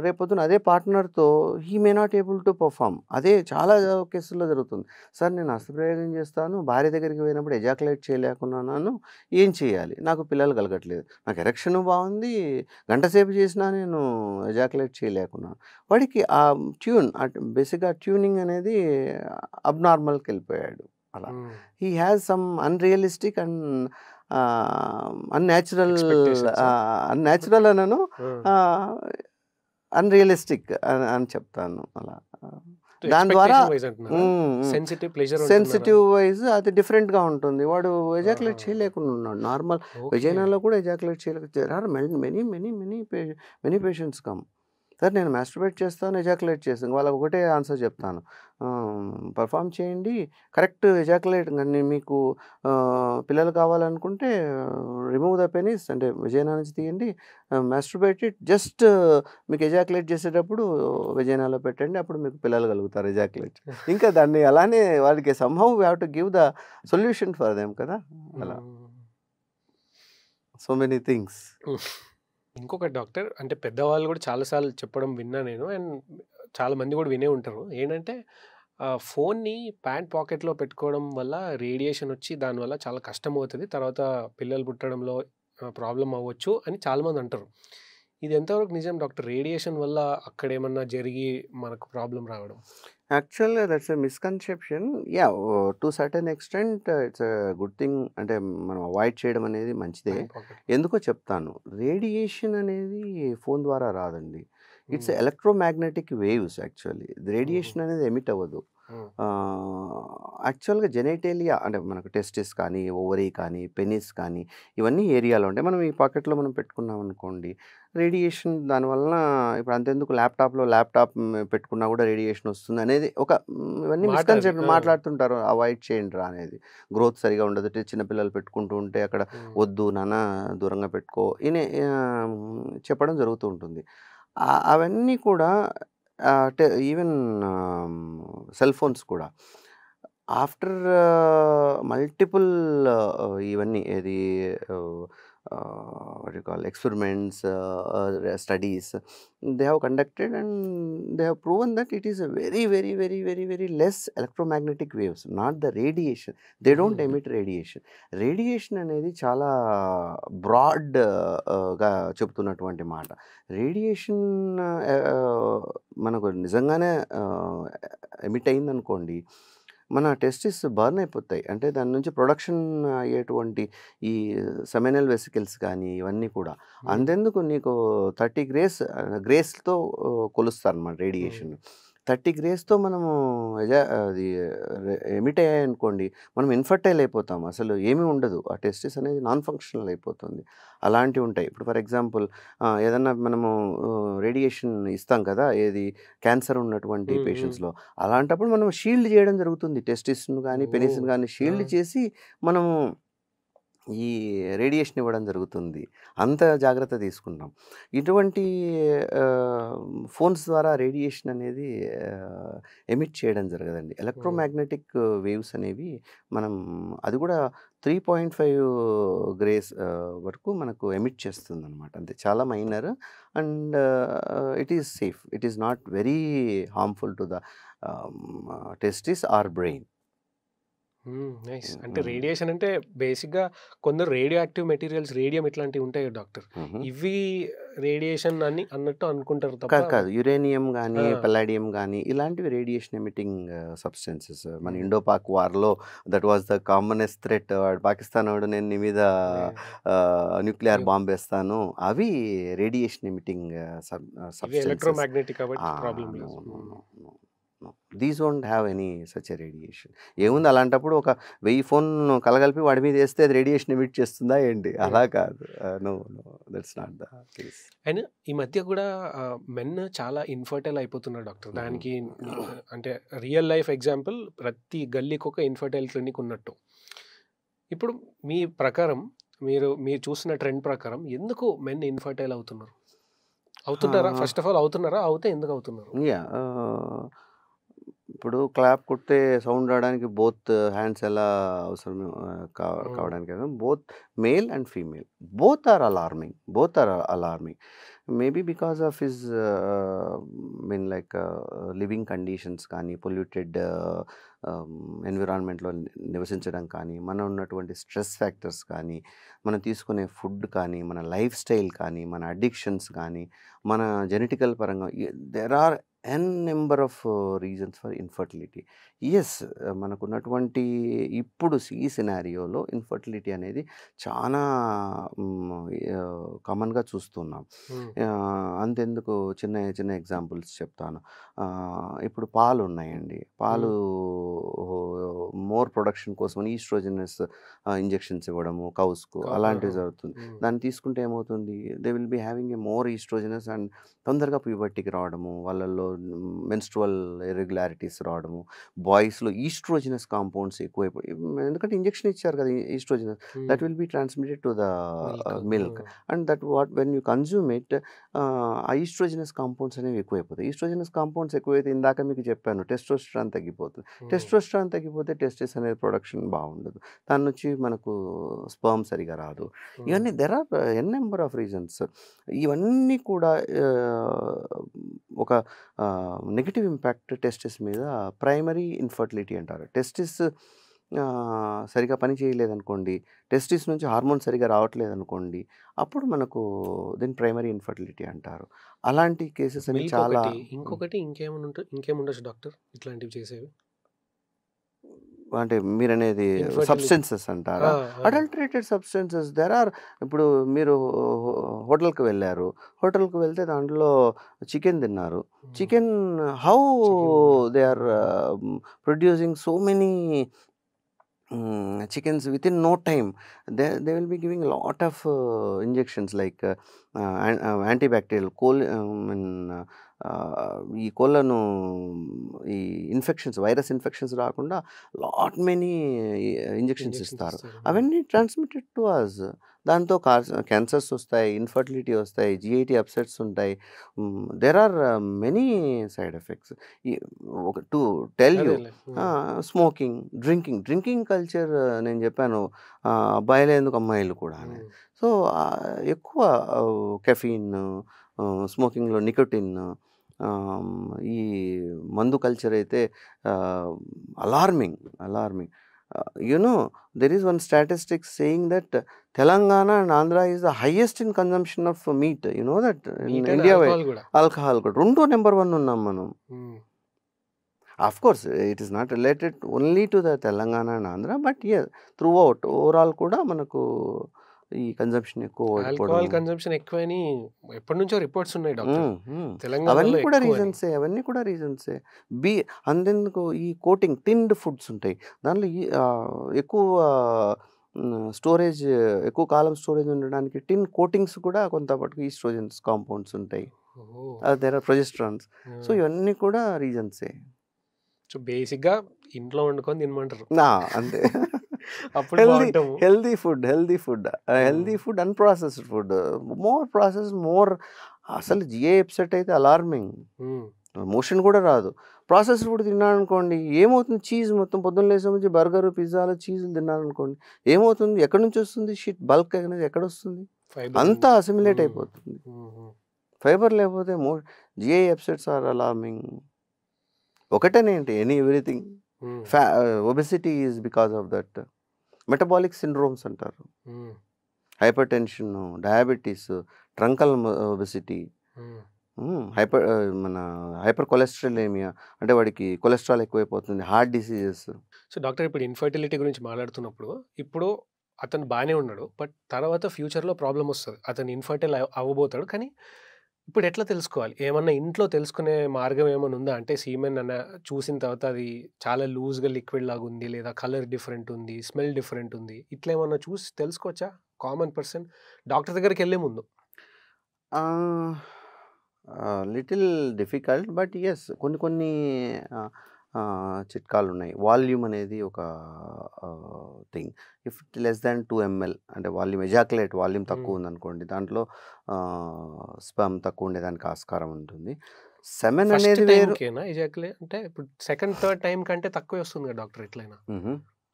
రేపొద్దున అదే పార్ట్నర్తో he may not able to perform. అదే చాలా కేసుల్లో జరుగుతుంది. సార్, నేను హస్తప్రయోగం చేస్తాను, భార్య దగ్గరికి పోయినప్పుడు ఎజాకులేట్ చేయలేకున్నాను, ఏం చేయాలి? నాకు పిల్లలు కలగట్లేదు, నాకు ఎరెక్షన్ బాగుంది, గంట సేపు చేసినా నేను ఎజాకులేట్ చేయలేకున్నాను. వాడికి ఆ బేసిక్గా ట్యూనింగ్ అనేది అబ్నార్మల్కి వెళ్ళిపోయాడు. అలా he has some unrealistic and unnatural అనను, అన్రియలిస్టిక్ అని చెప్తాను. అలా దాని ద్వారా సెన్సిటివ్ వైజ్ అది డిఫరెంట్గా ఉంటుంది. వాడు ఎజాకులేట్ చేయలేకుండా ఉన్నాడు. నార్మల్ విజయనాలో కూడా ఎజాకులేట్ చేయలేక మెనీ పేషెంట్స్ కమ్, సార్ నేను మాస్టర్బేట్ చేస్తాను, ఎజాకులేట్ చేస్తాను. వాళ్ళకి ఒకటే ఆన్సర్ చెప్తాను, పర్ఫామ్ చేయండి, కరెక్ట్ ఎజాకులేట్. మీకు పిల్లలు కావాలనుకుంటే రిమూవ్ ద పెనిస్, అంటే విజయనా నుంచి తీయండి, మాస్టర్బేట్ ఇట్, జస్ట్ మీకు ఎజాకులేట్ చేసేటప్పుడు విజయనాలో పెట్టండి, అప్పుడు మీకు పిల్లలు కలుగుతారు ఎజాకులేట్. ఇంకా దాన్ని అలానే వాడికి somehow we have to give the solution for them కదా. అలా సో మెనీ థింగ్స్. ఇంకొక డాక్టర్, అంటే పెద్దవాళ్ళు కూడా చాలాసార్లు చెప్పడం విన్నా నేను, అండ్ చాలామంది కూడా వినే ఉంటారు. ఏంటంటే ఫోన్ని ప్యాంట్ పాకెట్లో పెట్టుకోవడం వల్ల రేడియేషన్ వచ్చి దానివల్ల చాలా కష్టం అవుతుంది, తర్వాత పిల్లలు పుట్టడంలో ప్రాబ్లం అవ్వచ్చు అని చాలామంది అంటారు. ఇది ఎంతవరకు నిజం డాక్టర్? రేడియేషన్ వల్ల అక్కడ ఏమన్నా జరిగి మనకు ప్రాబ్లం రావడం? యాక్చువల్గా that's a misconception. To certain extent it's a good thing. అంటే మనం అవాయిడ్ చేయడం అనేది మంచిదే. ఎందుకో చెప్తాను. రేడియేషన్ అనేది ఫోన్ ద్వారా రాదండి. It's electromagnetic waves. Actually radiation అనేది ఎమిట్ అవ్వదు. యాక్చువల్గా జెనైటేలియా అంటే మనకు టెస్టిస్ కానీ, ఓవరీ కానీ, పెనిస్ కానీ ఇవన్నీ ఏరియాలో ఉంటాయి. మనం ఈ పాకెట్‌లో మనం పెట్టుకున్నాం అనుకోండి, రేడియేషన్ దానివలన ఇప్పుడు అంతెందుకు ల్యాప్‌టాప్ పెట్టుకున్నా కూడా రేడియేషన్ వస్తుందనేది ఇవన్నీ మాట అది. మిస్‌కన్సెప్షన్ మాట్లాడుతుంటారు. అవాయిడ్ చేయండిరా అనేది. గ్రోత్ సరిగ్గా ఉండదు. చిన్న పిల్లలు పెట్టుకుంటూ ఉంటే అక్కడ వద్దు నాన్న దూరంగా పెట్టుకో చెప్పడం జరుగుతూ ఉంటుంది. అవన్నీ కూడా ఈవెన్ సెల్ ఫోన్స్ కూడా ఆఫ్టర్ మల్టిపుల్ ఇవన్నీ ఏది what you call experiments, studies they have conducted, and they have proven that it is a very very very very very less electromagnetic waves, not the radiation. They don't emit radiation అనేది చాలా broad గా చెప్తున్నటువంటి మాట. Radiation మనకు నిజంగానే emit అయిందనుకోండి, మన testis burn అయిపోతాయి. అంటే దాని నుంచి ప్రొడక్షన్ అయ్యేటువంటి ఈ సెమినల్ వెసికల్స్ కానీ ఇవన్నీ కూడా. అంతెందుకు నీకు 30 గ్రేస్‌తో కొలుస్తారన్నమాట రేడియేషన్. 30 గ్రేస్‌తో మనము అది ఎమిట్ అయ్యాయనుకోండి, మనం ఇన్ఫర్టైల్ అయిపోతాం. అసలు ఏమీ ఉండదు. ఆ టెస్టిస్ అనేది నాన్ ఫంక్షనల్ అయిపోతుంది. అలాంటివి ఉంటాయి. ఇప్పుడు ఫర్ ఎగ్జాంపుల్ ఏదన్నా మనము రేడియేషన్ ఇస్తాం కదా! క్యాన్సర్ ఉన్నటువంటి పేషెంట్స్‌లో. అలాంటప్పుడు మనం షీల్డ్ చేయడం జరుగుతుంది. టెస్టిస్‌ను కానీ, పెనిస్‌ని కానీ షీల్డ్ చేసి మనము ఈ రేడియేషన్ ఇవ్వడం జరుగుతుంది. అంత జాగ్రత్త తీసుకుంటాం. ఇటువంటి ఫోన్స్ ద్వారా రేడియేషన్ అనేది ఎమిట్ చేయడం జరగదండి. ఎలక్ట్రోమాగ్నెటిక్ వేవ్స్ అనేవి మనం అది కూడా 3.5 గ్రేస్ వరకు మనకు ఎమిట్ చేస్తుందనమాట. అంతే, చాలా minor. And it is safe. It is not very harmful to the testis or brain. Nice. అంటే రేడియేషన్ అంటే బేసిక్‌గా కొందరు రేడియో యాక్టివ్ మెటీరియల్స్, రేడియం ఇట్లాంటివి ఉంటాయి డాక్టర్. ఇవి రేడియేషన్ అని అన్నట్టు అనుకుంటారు తప్ప కాదు. యురేనియం గానీ, పల్లాడియం గానీ ఇలాంటివి రేడియేషన్ ఎమిటింగ్ సబ్స్టెన్సెస్. మన ఇండో పాక్ వార్‌లో that was the commonest threat. Pakistan వాడు నేను నీ మీద న్యూక్లియర్ బాంబ్ వేస్తాను. అవి రేడియేషన్ ఎమిటింగ్ సబ్స్టెన్సెస్. ఎలక్ట్రోమాగ్నెటిక్ కాబట్టి ప్రాబ్లం లేదు. These don't have any such a radiation. ఏముంది అలాంటప్పుడు ఒక 1000 ఫోన్ కలగలిపి వాడి మీద వేస్తే అది రేడియేషన్ ఎమిట్ చేస్తుందా ఏంటి? అలా కాదు. No that's not the case. And ఈ మధ్య కూడా మెన్ చాలా ఇన్ఫర్టైల్ అయిపోతున్నారు డాక్టర్. దానికి అంటే రియల్ లైఫ్ ఎగ్జాంపుల్ ప్రతి గల్లీకి ఒక ఇన్ఫర్టైల్ క్లినిక్ ఉన్నట్టు. ఇప్పుడు మీ ప్రకారం మీరు చూసిన ట్రెండ్ ప్రకారం ఎందుకు మెన్ ఇన్ఫర్టైల్ అవుతున్నారా? ఫస్ట్ ఆఫ్ ఆల్ అవుతున్నారా? అవుతే ఎందుకు అవుతున్నారు? ఇప్పుడు క్లాప్ కొట్టే సౌండ్ రావడానికి బోత్ హ్యాండ్స్ ఎలా అవసరం కావడానికి both male and female both are alarming. Maybe because of his living conditions కానీ, పొల్యూటెడ్ ఎన్విరాన్మెంట్లో నివసించడం కానీ, మనం ఉన్నటువంటి స్ట్రెస్ ఫ్యాక్టర్స్ కానీ, మనం తీసుకునే ఫుడ్ కానీ, మన లైఫ్ స్టైల్ కానీ, మన అడిక్షన్స్ కానీ, మన జెనెటికల్ పరంగా there are number of reasons for infertility. మనకున్నటువంటి ఇప్పుడు ఈ సినారియోలో ఇన్ఫర్టిలిటీ అనేది చాలా కామన్గా చూస్తున్నాం. అంతెందుకు చిన్న ఎగ్జాంపుల్స్ చెప్తాను. ఇప్పుడు పాలు ఉన్నాయండి. పాలు మోర్ ప్రొడక్షన్ కోసం ఈస్ట్రోజనస్ ఇంజెక్షన్స్ ఇవ్వడము కౌస్కు అలాంటివి జరుగుతుంది. దాన్ని తీసుకుంటే ఏమవుతుంది, they will be having a more oestrogens and తొందరగా ప్యూబర్టీకి రావడము, వాళ్ళల్లో మెన్స్ట్రువల్ ఇర్రెగ్యులారిటీస్ రావడము, బాయ్స్లో ఈస్ట్రోజనస్ కాంపౌండ్స్ ఎక్కువైపోయి, ఎందుకంటే ఇంజెక్షన్ ఇచ్చారు కదా oestrogens, that will be transmitted to the milk and that when you consume it ఆ ఈస్ట్రోజనస్ కాంపౌండ్స్ అనేవి ఎక్కువైపోతాయి. ఈస్ట్రోజనస్ కాంపౌండ్స్ ఎక్కువైతే ఇందాక మీకు చెప్పాను టెస్టోస్టెరాన్ తగ్గిపోతుంది. టెస్టోస్టెరాన్ తగ్గిపోతే టెస్టిస్ అనేది ప్రొడక్షన్ బాగుండదు. దాని నుంచి మనకు స్పర్మ్ సరిగా రాదు. ఇవన్నీ there are number of reasons. ఇవన్నీ కూడా ఒక నెగిటివ్ ఇంపాక్ట్ టెస్టిస్ మీద ప్రైమరీ ఇన్ఫర్టిలిటీ అంటారు. టెస్టిస్ సరిగా పని చేయలేదనుకోండి, టెస్టిస్ నుంచి హార్మోన్ సరిగా రావట్లేదనుకోండి, అప్పుడు మనకు దీన్ని ప్రైమరీ ఇన్ఫర్టిలిటీ అంటారు. అలాంటి కేసెస్ అని చాలా. ఇంకొకటి ఇంకేముండొచ్చు డాక్టర్ ఇట్లాంటివి చేసేవి? అంటే మీరనేది ఇన్ఫర్టిలిటీ. సబ్స్టెన్సెస్ అంటారా? అడల్టరేటెడ్ సబ్స్టెన్సెస్ ఇప్పుడు మీరు హోటల్‌కి వెళ్లారు. హోటల్‌కి వెళ్తే దాంట్లో చికెన్ తిన్నారు. Chicken how they are producing so many chickens within no time. They will be giving a lot of injections like antibacterial ఈ కోళ్ళను ఈ ఇన్ఫెక్షన్స్ వైరస్ ఇన్ఫెక్షన్స్ రాకుండా లాట్ మెనీ ఇంజెక్షన్స్ ఇస్తారు. అవన్నీ ట్రాన్స్మిటెడ్ టు అస్. దాంతో cancers వస్తాయి, infertility వస్తాయి, GIT upsets ఉంటాయి. There are many side effects. To tell you, smoking, drinking culture నేను చెప్పాను, అబ్బాయిలే ఎందుకు అమ్మాయిలు కూడా. సో ఎక్కువ కెఫీన్, స్మోకింగ్లో నికోటిన్, ఈ మందు కల్చర్ అయితే alarming. there is one statistics saying that Telangana and Andhra is the highest in consumption of meat. You know that in India alcohol కూడా 2 number 1 ఉన్నాం మనం. Of course, it is not related only to the Telangana and Andhra, but yes, throughout overall కూడా మనకు ఈ consumption ఎక్కువ. Alcohol consumption ఎక్కువని ఎప్పటి నుంచో రిపోర్ట్స్ ఉన్నాయి డాక్టర్. అవన్నీ కూడా రీజన్సే. అందుకు ఈ కోటింగ్ టిన్డ్ ఫుడ్స్ ఉంటాయి, దాంట్లో ఎక్కువ స్టోరేజ్, ఎక్కువ కాలం స్టోరేజ్ ఉండడానికి టిన్ కోటింగ్స్ కూడా కొంతపాటుకు ఈస్ట్రోజన్స్ కాంపౌండ్స్ ఉంటాయి, దేర్ ఆర్ ప్రొజెస్ట్రాన్స్. సో ఇవన్నీ కూడా రీజన్సే. సో బేసిక్గా ఇంట్లో వండుకొని తినమంటారు అంతే. Healthy food unprocessed food, more process more. అసలు జిఐ అప్సెట్ అయితే అలార్మింగ్, మోషన్ కూడా రాదు. ప్రాసెస్డ్ ఫుడ్ తిన్నారనుకోండి ఏమవుతుంది, చీజ్ మొత్తం పొద్దున్న లేసే నుంచి బర్గర్, పిజ్జాలు, చీజులు తిన్నారనుకోండి ఏమవుతుంది, ఎక్కడి నుంచి వస్తుంది షిట్, బల్క్ అనేది ఎక్కడ వస్తుంది, అంతా అసిమిలేట్ అయిపోతుంది. ఫైబర్ లేకపోతే జిఐ అప్సెట్స్ ఆర్ అలార్మింగ్. ఒకటేనేంటి, everything. Obesity is because of that. Metabolic syndromes అంటారు, hypertension, diabetes, truncal obesity, hypercholesterolaemia అంటే వాడికి కొలెస్ట్రాల్ ఎక్కువైపోతుంది, హార్ట్ డిసీజెస్. సో డాక్టర్, ఇప్పుడు ఇన్ఫర్టిలిటీ గురించి మాట్లాడుతున్నప్పుడు, ఇప్పుడు అతను బాగానే ఉన్నాడు, బట్ తర్వాత ఫ్యూచర్లో ప్రాబ్లం వస్తుంది, అతను ఇన్ఫర్టైల్ అవ్వబోతాడు. కానీ ఇప్పుడు ఎట్లా తెలుసుకోవాలి? ఏమన్నా ఇంట్లో తెలుసుకునే మార్గం ఏమైనా ఉందా? అంటే సీమెన్ అన్న చూసిన తర్వాత అది చాలా లూజ్గా లిక్విడ్ లాగా ఉంది, లేదా కలర్ డిఫరెంట్ ఉంది, స్మెల్ డిఫరెంట్ ఉంది, ఇట్లా ఏమన్నా చూసి తెలుసుకోవచ్చా కామన్ పర్సన్ డాక్టర్ దగ్గరికి వెళ్ళే ముందు? లిటిల్ డిఫికల్ట్, బట్ ఎస్ కొన్ని చిట్కాలు ఉన్నాయి. వాల్యూమ్ అనేది ఒక thing. If less than 2 ml అంటే వాల్యూమ్, ఎజాకులేట్ వాల్యూమ్ తక్కువ ఉందనుకోండి, దాంట్లో స్పర్మ్ తక్కువ ఉండేదానికి ఆస్కారం ఉంటుంది. సెమెన్ అనేది అంటే ఇప్పుడు సెకండ్ థర్డ్ టైం కంటే తక్కువే వస్తుంది కదా డాక్టర్ ఎట్లయినా.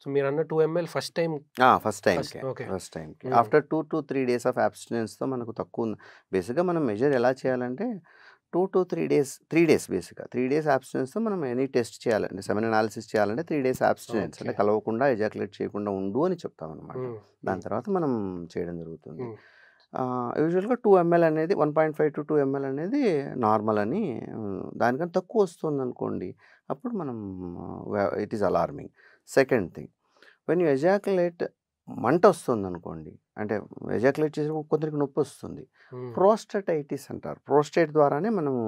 సో మీరు అన్న 2 ml first time. After 2 to 3 days of అబ్స్టినెన్స్తో మనకు తక్కువ ఉంది. బేసిక్గా మనం మెజర్ ఎలా చేయాలంటే 2 to 3 days, 3 days బేసిక్గా 3 days అబ్స్టినెన్స్తో మనం ఎనీ టెస్ట్ చేయాలంటే, సెమెన్ అనాలిసిస్ చేయాలంటే 3 days అబ్స్టినెన్స్ అంటే కలవకుండా, ఎజాకులేట్ చేయకుండా ఉండు అని చెప్తాం అనమాట. దాని తర్వాత మనం చేయడం జరుగుతుంది. యూజువల్గా 2 ml అనేది 1.5 to 2 ml అనేది నార్మల్ అని. దానికన్నా తక్కువ వస్తుంది అనుకోండి, అప్పుడు మనం it is alarming. Second thing, when you ejaculate మంట వస్తుంది అనుకోండి, అంటే ఎజాకులేట్ చేసినప్పుడు కొందరికి నొప్పి వస్తుంది, ప్రోస్టటైటిస్ అంటారు. ప్రోస్టేట్ ద్వారానే మనము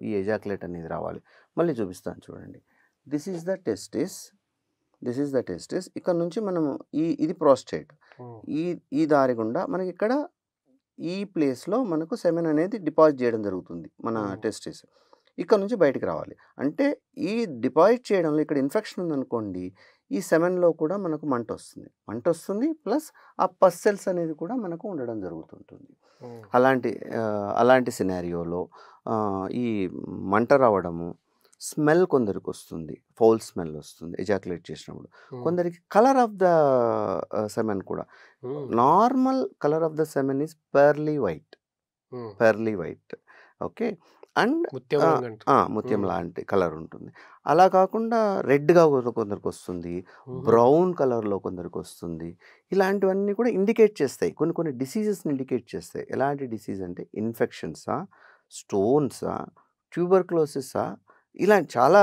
ఈ ఎజాకులేట్ అనేది రావాలి. మళ్ళీ చూపిస్తాను చూడండి. This is the testis. ఇక్కడ నుంచి మనము ఇది ప్రోస్టేట్. ఈ దారి గుండా మనకి ఇక్కడ ఈ ప్లేస్లో మనకు సెమెన్ అనేది డిపాజిట్ చేయడం జరుగుతుంది, మన టెస్టిస్. ఇక్కడ నుంచి బయటికి రావాలి. అంటే ఈ డిపాజిట్ చేయడంలో ఇక్కడ ఇన్ఫెక్షన్ ఉందనుకోండి, ఈ సెమెన్లో కూడా మనకు మంట వస్తుంది, ప్లస్ ఆ పస్ సెల్స్ అనేది కూడా మనకు ఉండడం జరుగుతుంటుంది. అలాంటి సినారియోలో ఈ మంట రావడము, స్మెల్ కొందరికి వస్తుంది, ఫౌల్ స్మెల్ వస్తుంది ఎజాకులేట్ చేసినప్పుడు. కొందరికి కలర్ ఆఫ్ ద సెమెన్ కూడా, normal colour of the semen is pearly white. Okay, and ముత్యం లాంటి కలర్ ఉంటుంది. అలా కాకుండా రెడ్గా కొందరికి వస్తుంది, బ్రౌన్ కలర్లో కొందరికి వస్తుంది. ఇలాంటివన్నీ కూడా ఇండికేట్ చేస్తాయి, కొన్ని డిసీజెస్ని ఇండికేట్ చేస్తాయి. ఎలాంటి డిసీజ్ అంటే ఇన్ఫెక్షన్సా, స్టోన్సా, ట్యూబర్క్లోసిసా, ఇలా చాలా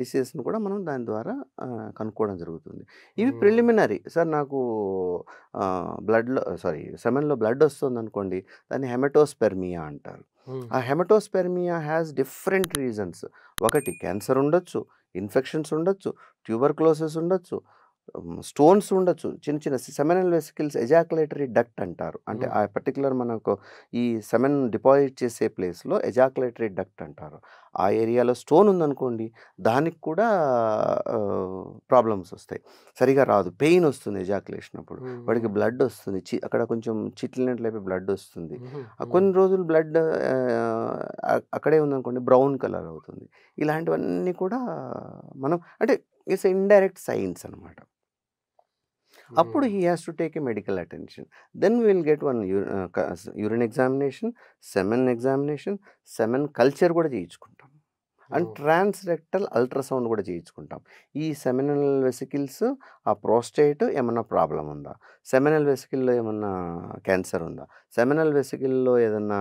డిసీజెస్‌ని కూడా మనం దాని ద్వారా కనుక్కోవడం జరుగుతుంది. ఇవి ప్రిలిమినరీ. సార్ నాకు సెమెన్‌లో బ్లడ్ వస్తుందనుకోండి, దాన్ని హెమటోస్పెర్మియా అంటారు. ఆ హెమటోస్పెర్మియా హ్యాస్ డిఫరెంట్ రీజన్స్. ఒకటి క్యాన్సర్ ఉండొచ్చు, ఇన్ఫెక్షన్స్ ఉండొచ్చు, ట్యూబర్‌క్లోసిస్ ఉండొచ్చు, స్టోన్స్ ఉండొచ్చు. చిన్న చిన్న సెమినల్ వెసికిల్స్ ఎజాకులేటరీ డక్ట్ అంటారు. అంటే ఆ పర్టిక్యులర్ మనకు ఈ సెమెన్ డిపాజిట్ చేసే ప్లేస్‌లో ఎజాకులేటరీ డక్ట్ అంటారు. ఆ ఏరియాలో స్టోన్ ఉందనుకోండి, దానికి కూడా ప్రాబ్లమ్స్ వస్తాయి. సరిగ్గా రాదు. పెయిన్ వస్తుంది ఎజాకులేషన్ అప్పుడు. వాడికి బ్లడ్ వస్తుంది. అక్కడ కొంచెం చిట్లినట్లయితే బ్లడ్ వస్తుంది. కొన్ని రోజులు బ్లడ్ అక్కడే ఉందనుకోండి, బ్రౌన్ కలర్ అవుతుంది. ఇలాంటివన్నీ కూడా మనం అంటే ఇట్స్ ఇండైరెక్ట్ సైన్స్ అనమాట. అప్పుడు he has to take a medical attention. Then will get one urine examination, semen examination, semen culture కూడా చేయించుకుంటాం. అండ్ ట్రాన్స్రెక్టల్ అల్ట్రాసౌండ్ కూడా చేయించుకుంటాం. ఈ సెమినల్ వెసికిల్స్, ఆ ప్రోస్టేట్ ఏమన్నా ప్రాబ్లం ఉందా, సెమినల్ వెసికిల్లో ఏమన్నా క్యాన్సర్ ఉందా, సెమినల్ వెసికిల్లో ఏదన్నా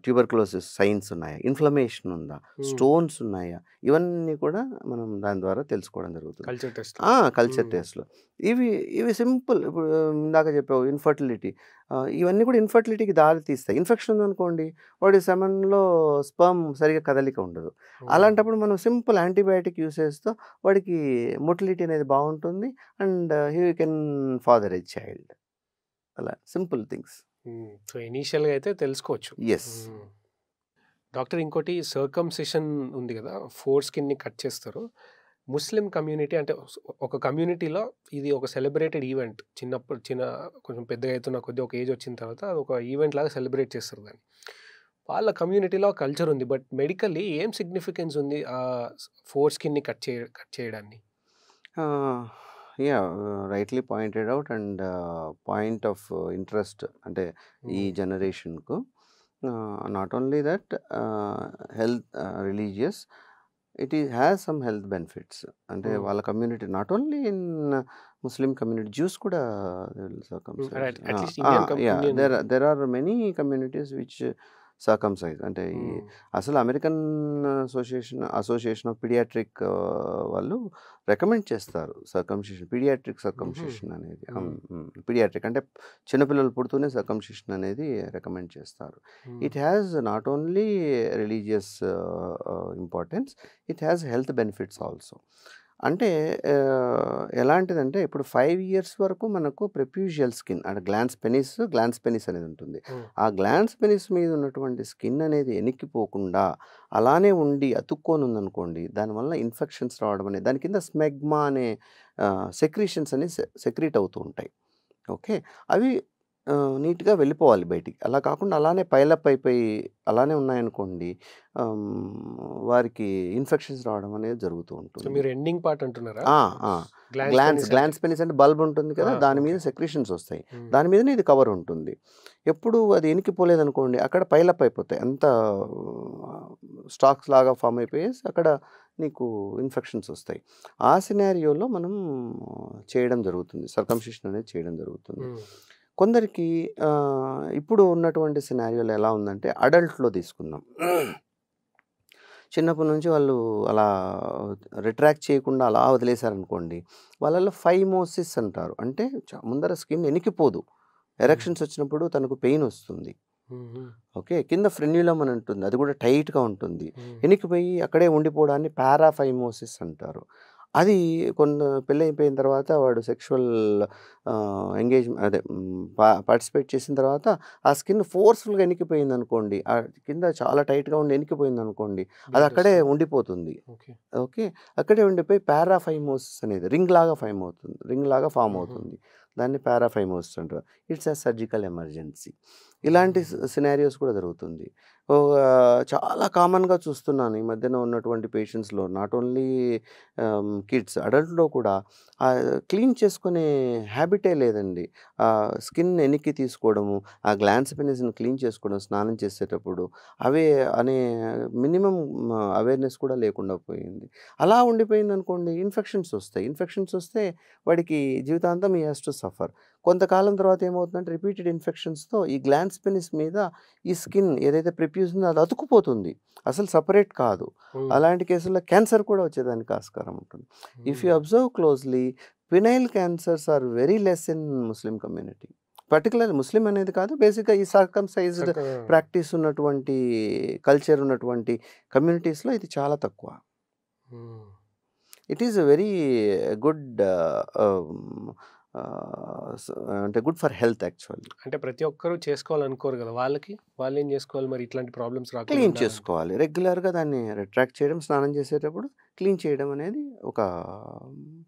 ట్యూబర్క్లోసిస్ సైన్స్ ఉన్నాయా, ఇన్ఫ్లమేషన్ ఉందా, స్టోన్స్ ఉన్నాయా, ఇవన్నీ కూడా మనం దాని ద్వారా తెలుసుకోవడం జరుగుతుంది. కల్చర్ టెస్ట్లో ఇవి ఇవి సింపుల్. ఇప్పుడు ఇందాక చెప్పావు ఇన్ఫర్టిలిటీ, ఇవన్నీ కూడా ఇన్ఫర్టిలిటీకి దారి తీస్తాయి. ఇన్ఫెక్షన్ ఉందనుకోండి, వాడి సెమెన్లో స్పర్మ్ సరిగ్గా కదలిక ఉండదు. అలాంటప్పుడు మనం సింపుల్ యాంటీబయాటిక్ యూసేజ్తో వాడికి మొటిలిటీ అనేది బాగుంటుంది and he can father a child. అలా సింపుల్ థింగ్స్. సో ఇనీషియల్గా అయితే తెలుసుకోవచ్చు. ఎస్ డాక్టర్, ఇంకోటి సర్కంసిషన్ ఉంది కదా, ఫోర్ స్కిన్ని కట్ చేస్తారు. ముస్లిం కమ్యూనిటీ అంటే ఒక కమ్యూనిటీలో ఇది ఒక సెలబ్రేటెడ్ ఈవెంట్. కొంచెం పెద్దగా అవుతున్న కొద్ది ఒక ఏజ్ వచ్చిన తర్వాత అది ఒక ఈవెంట్ లాగా సెలబ్రేట్ చేస్తారు దాన్ని. వాళ్ళ కమ్యూనిటీలో కల్చర్ ఉంది. బట్ మెడికల్లీ ఏం సిగ్నిఫికెన్స్ ఉంది ఆ ఫోర్ స్కిన్ని కట్ చేయడాన్ని? Yeah, rightly pointed out and point of interest అంటే ఈ జనరేషన్కు not only that health religious, it has some health benefits. అంటే వాళ్ళ community not only in Muslim community, Jews కూడా there are many communities which circumcise. అంటే ఈ అసలు American association of paediatric వాళ్ళు రికమెండ్ చేస్తారు సర్కంసిషన్, పీడియాట్రిక్ సర్కంసిషన్ అనేది. Paediatric అంటే చిన్నపిల్లలు పుడుతూనే సర్కంసిషన్ అనేది రికమెండ్ చేస్తారు. It has not only religious importance, it has health benefits also. అంటే ఎలాంటిదంటే ఇప్పుడు 5 years వరకు మనకు ప్రెప్యూజియల్ స్కిన్ అంటే గ్లాన్స్ పెనిస్ అనేది ఉంటుంది. ఆ గ్లాన్స్ పెనిస్ మీద ఉన్నటువంటి స్కిన్ అనేది ఎనిక్కిపోకుండా అలానే ఉండి అతుక్కొని ఉందనుకోండి, దానివల్ల ఇన్ఫెక్షన్స్ రావడం అనేది, దాని కింద స్మెగ్మా అనే సెక్రీషన్స్ అనేవి సెక్రీట్ అవుతూ ఉంటాయి. ఓకే, అవి నీట్గా వెళ్ళిపోవాలి బయటికి. అలా కాకుండా అలానే పైలప్ అయిపోయి అలానే ఉన్నాయనుకోండి, వారికి ఇన్ఫెక్షన్స్ రావడం అనేది జరుగుతూ ఉంటుంది. మీరు ఎండింగ్ పార్ట్ అంటున్నారా? గ్లాన్స్ పెనిస్ అంటే బల్బ్ ఉంటుంది కదా, దాని మీద సెక్రీషన్స్ వస్తాయి. దాని మీదనే ఇది కవర్ ఉంటుంది. ఎప్పుడు అది ఎనికిపోలేదనుకోండి, అక్కడ పైలప్ అయిపోతాయి, అంత స్టాక్స్ లాగా ఫామ్ అయిపోయి అక్కడ నీకు ఇన్ఫెక్షన్స్ వస్తాయి. ఆ సినారియోలో మనం చేయడం జరుగుతుంది, సర్కంసిషన్ అనేది చేయడం జరుగుతుంది. కొందరికి ఇప్పుడు ఉన్నటువంటి సినారియోలో ఎలా ఉందంటే, అడల్ట్లో తీసుకుందాం. చిన్నప్పటి నుంచి వాళ్ళు అలా రిట్రాక్ట్ చేయకుండా అలా వదిలేశారనుకోండి, వాళ్ళలో ఫైమోసిస్ అంటారు. అంటే ముందర స్కిన్ ఎనికిపోదు, ఎరెక్షన్స్ వచ్చినప్పుడు తనకు పెయిన్ వస్తుంది. ఓకే, కింద ఫ్రెన్యులమ్ అని ఉంటుంది, అది కూడా టైట్గా ఉంటుంది, ఎనికిపోయి అక్కడే ఉండిపోవడాన్ని పారాఫైమోసిస్ అంటారు. అది పెళ్ళి అయిపోయిన తర్వాత వాడు సెక్షువల్ ఎంగేజ్మెంట్ పార్టిసిపేట్ చేసిన తర్వాత ఆ స్కిన్ ఫోర్స్ఫుల్గా ఎనికిపోయింది అనుకోండి, ఆ కింద చాలా టైట్గా ఉండి ఎనికిపోయింది అనుకోండి, అది అక్కడే ఉండిపోతుంది. ఓకే, అక్కడే ఉండిపోయి పారాఫైమోసిస్ అనేది రింగ్ లాగా ఫామ్ అవుతుంది. దాన్ని పారాఫైమోసిస్ అంటారు. It's a surgical emergency. ఇలాంటి సినారియోస్ కూడా జరుగుతుంది. చాలా కామన్గా చూస్తున్నాను ఈ మధ్యన ఉన్నటువంటి పేషెంట్స్లో, నాట్ ఓన్లీ కిడ్స్, అడల్ట్లో కూడా క్లీన్ చేసుకునే హ్యాబిటే లేదండి. స్కిన్ ఎనిక్కి తీసుకోవడము, ఆ గ్లాన్స్ పెనిస్ని క్లీన్ చేసుకోవడం స్నానం చేసేటప్పుడు, అవే అనే మినిమం అవేర్నెస్ కూడా లేకుండా పోయింది. అలా ఉండిపోయింది అనుకోండి, ఇన్ఫెక్షన్స్ వస్తే వాడికి జీవితాంతం హీ హ్యాస్ టు సఫర్. కొంతకాలం తర్వాత ఏమవుతుందంటే రిపీటెడ్ ఇన్ఫెక్షన్స్తో ఈ గ్లాండ్స్ పెనిస్ మీద ఈ స్కిన్ ఏదైతే ప్రిప్యూస్ ఉందో అది అతుకుపోతుంది, అసలు సపరేట్ కాదు. అలాంటి కేసుల్లో క్యాన్సర్ కూడా వచ్చేదానికి ఆస్కారం ఉంటుంది. If you observe closely, penile cancers are very less in Muslim community. Particular Muslim అనేది కాదు, బేసిక్గా ఈ సర్కంసైజ్డ్ ప్రాక్టీస్ ఉన్నటువంటి కల్చర్ ఉన్నటువంటి కమ్యూనిటీస్లో ఇది చాలా తక్కువ. ఇట్ ఈస్ వెరీ గుడ్, అంటే గుడ్ ఫర్ హెల్త్ యాక్చువల్లీ. అంటే ప్రతి ఒక్కరూ చేసుకోవాలనుకోరు కదా, వాళ్ళు ఏం చేసుకోవాలి మరి ఇట్లాంటి ప్రాబ్లమ్స్ క్లీన్ రాకుండా? చేసుకోవాలి రెగ్యులర్గా, దాన్ని రిట్రాక్ట్ చేయడం, స్నానం చేసేటప్పుడు క్లీన్ చేయడం అనేది ఒక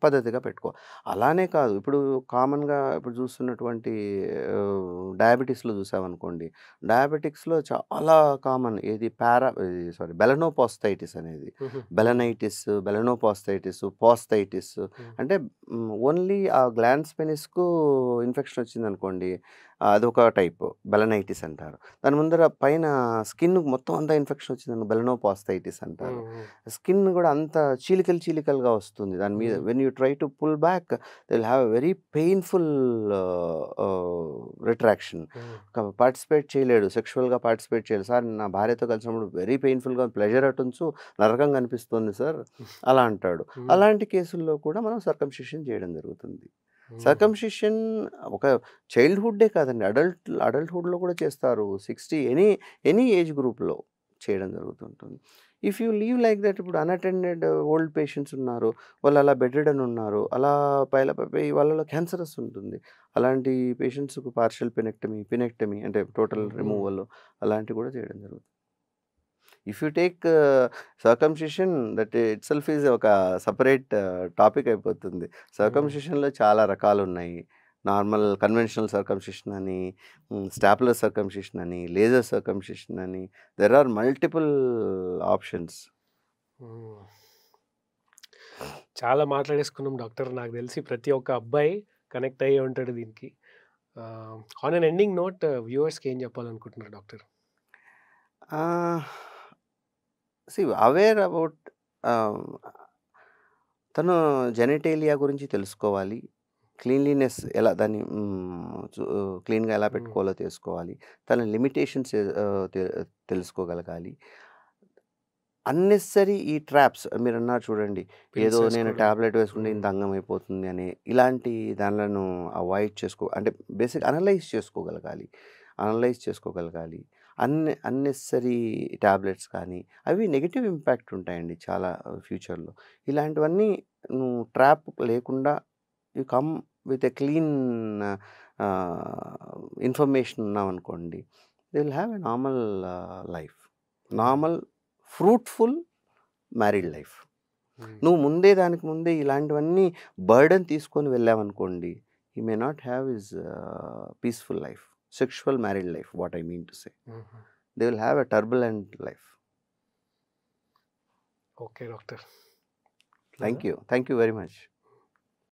పద్ధతిగా పెట్టుకోవాలి. అలానే కాదు, ఇప్పుడు కామన్గా ఇప్పుడు చూస్తున్నటువంటి డయాబెటీస్లో చూసామనుకోండి, డయాబెటిక్స్లో చాలా కామన్ ఏది బెలనోపాస్తైటిస్ అనేది. బెలనోపాస్తైటిస్, పాస్తైటిస్ అంటే ఓన్లీ ఆ గ్లాండ్స్ పెనిస్కు ఇన్ఫెక్షన్ వచ్చింది అనుకోండి, అదొక టైప్ బెలనైటిస్ అంటారు. దాని ముందర పైన స్కిన్ మొత్తం అంతా ఇన్ఫెక్షన్ వచ్చిందని బెలనోపాస్తైటిస్ అంటారు. స్కిన్ కూడా అంత చీలికలుగా వస్తుంది దాని మీద. When you try to pull back they will have a very painful retraction. Participate చేయలేడు, సెక్షువల్గా పార్టిసిపేట్ చేయలేడు. సార్ నా భార్యతో కలిసినప్పుడు వెరీ పెయిన్ఫుల్గా, ప్లెజర్ అటుంచు నరకంగా అనిపిస్తుంది సార్ అలా అంటాడు. అలాంటి కేసుల్లో కూడా మనం సర్కంసిషన్ చేయడం జరుగుతుంది. సర్కంసిషన్ ఒక చైల్డ్హుడ్డే కాదండి, అడల్ట్హుడ్లో కూడా చేస్తారు. 60 ఎనీ ఏజ్ గ్రూప్లో చేయడం జరుగుతుంటుంది. If you leave like that, ఇప్పుడు అన్అటెండెడ్ ఓల్డ్ పేషెంట్స్ ఉన్నారు, వాళ్ళు అలా బెడ్ రిడన్ ఉన్నారు, అలా పైలపై వాళ్ళలో క్యాన్సరస్ ఉంటుంది. అలాంటి పేషెంట్స్కు పార్షియల్ పినెక్టమీ అంటే టోటల్ రిమూవల్ అలాంటివి కూడా చేయడం జరుగుతుంది. If you take circumcision, that it self is ఒక సపరేట్ టాపిక్ అయిపోతుంది. సర్కంసిషన్లో చాలా రకాలు ఉన్నాయి. నార్మల్ కన్వెన్షనల్ సర్కంసిషన్ అని, స్టాపులర్ సర్కంసిషన్ అని, లేజర్ సర్కంసిషన్ అని, దెర్ ఆర్ మల్టిపుల్ ఆప్షన్స్. చాలా మాట్లాడేసుకున్నాం డాక్టర్. నాకు తెలిసి ప్రతి ఒక్క అబ్బాయి కనెక్ట్ అయ్యి ఉంటాడు దీనికి. ఆన్ అన్ ఎండింగ్ నోట్, వ్యూవర్స్కి ఏం చెప్పాలనుకుంటున్నారు డాక్టర్? అవేర్ అబౌట్ తను జెనిటేలియా గురించి తెలుసుకోవాలి. క్లీన్లీనెస్ ఎలా, దాన్ని క్లీన్గా ఎలా పెట్టుకోవాలో తెలుసుకోవాలి. తన లిమిటేషన్స్ తెలుసుకోగలగాలి. అన్నెసరీ ఈ ట్రాప్స్ మీరు అన్నారు చూడండి, ఏదో నేను ట్యాబ్లెట్ వేసుకుంటే ఇంత అంగం అయిపోతుంది అని, ఇలాంటి దానిలను అవాయిడ్ అంటే బేసిక్ అనలైజ్ చేసుకోగలగాలి. అన్నెసరీ ట్యాబ్లెట్స్ కానీ అవి నెగిటివ్ ఇంపాక్ట్ ఉంటాయండి చాలా ఫ్యూచర్లో. ఇలాంటివన్నీ నువ్వు ట్రాప్ లేకుండా you come with a clean information ఉన్నామనుకోండి, they will have a normal life, normal fruitful married life. నువ్వు దానికి ముందే ఇలాంటివన్నీ బర్డెన్ తీసుకొని వెళ్ళావనుకోండి, you may not have his peaceful life, sexual married life, what I mean to say. They will have a turbulent life. Okay, doctor. Thank you very much.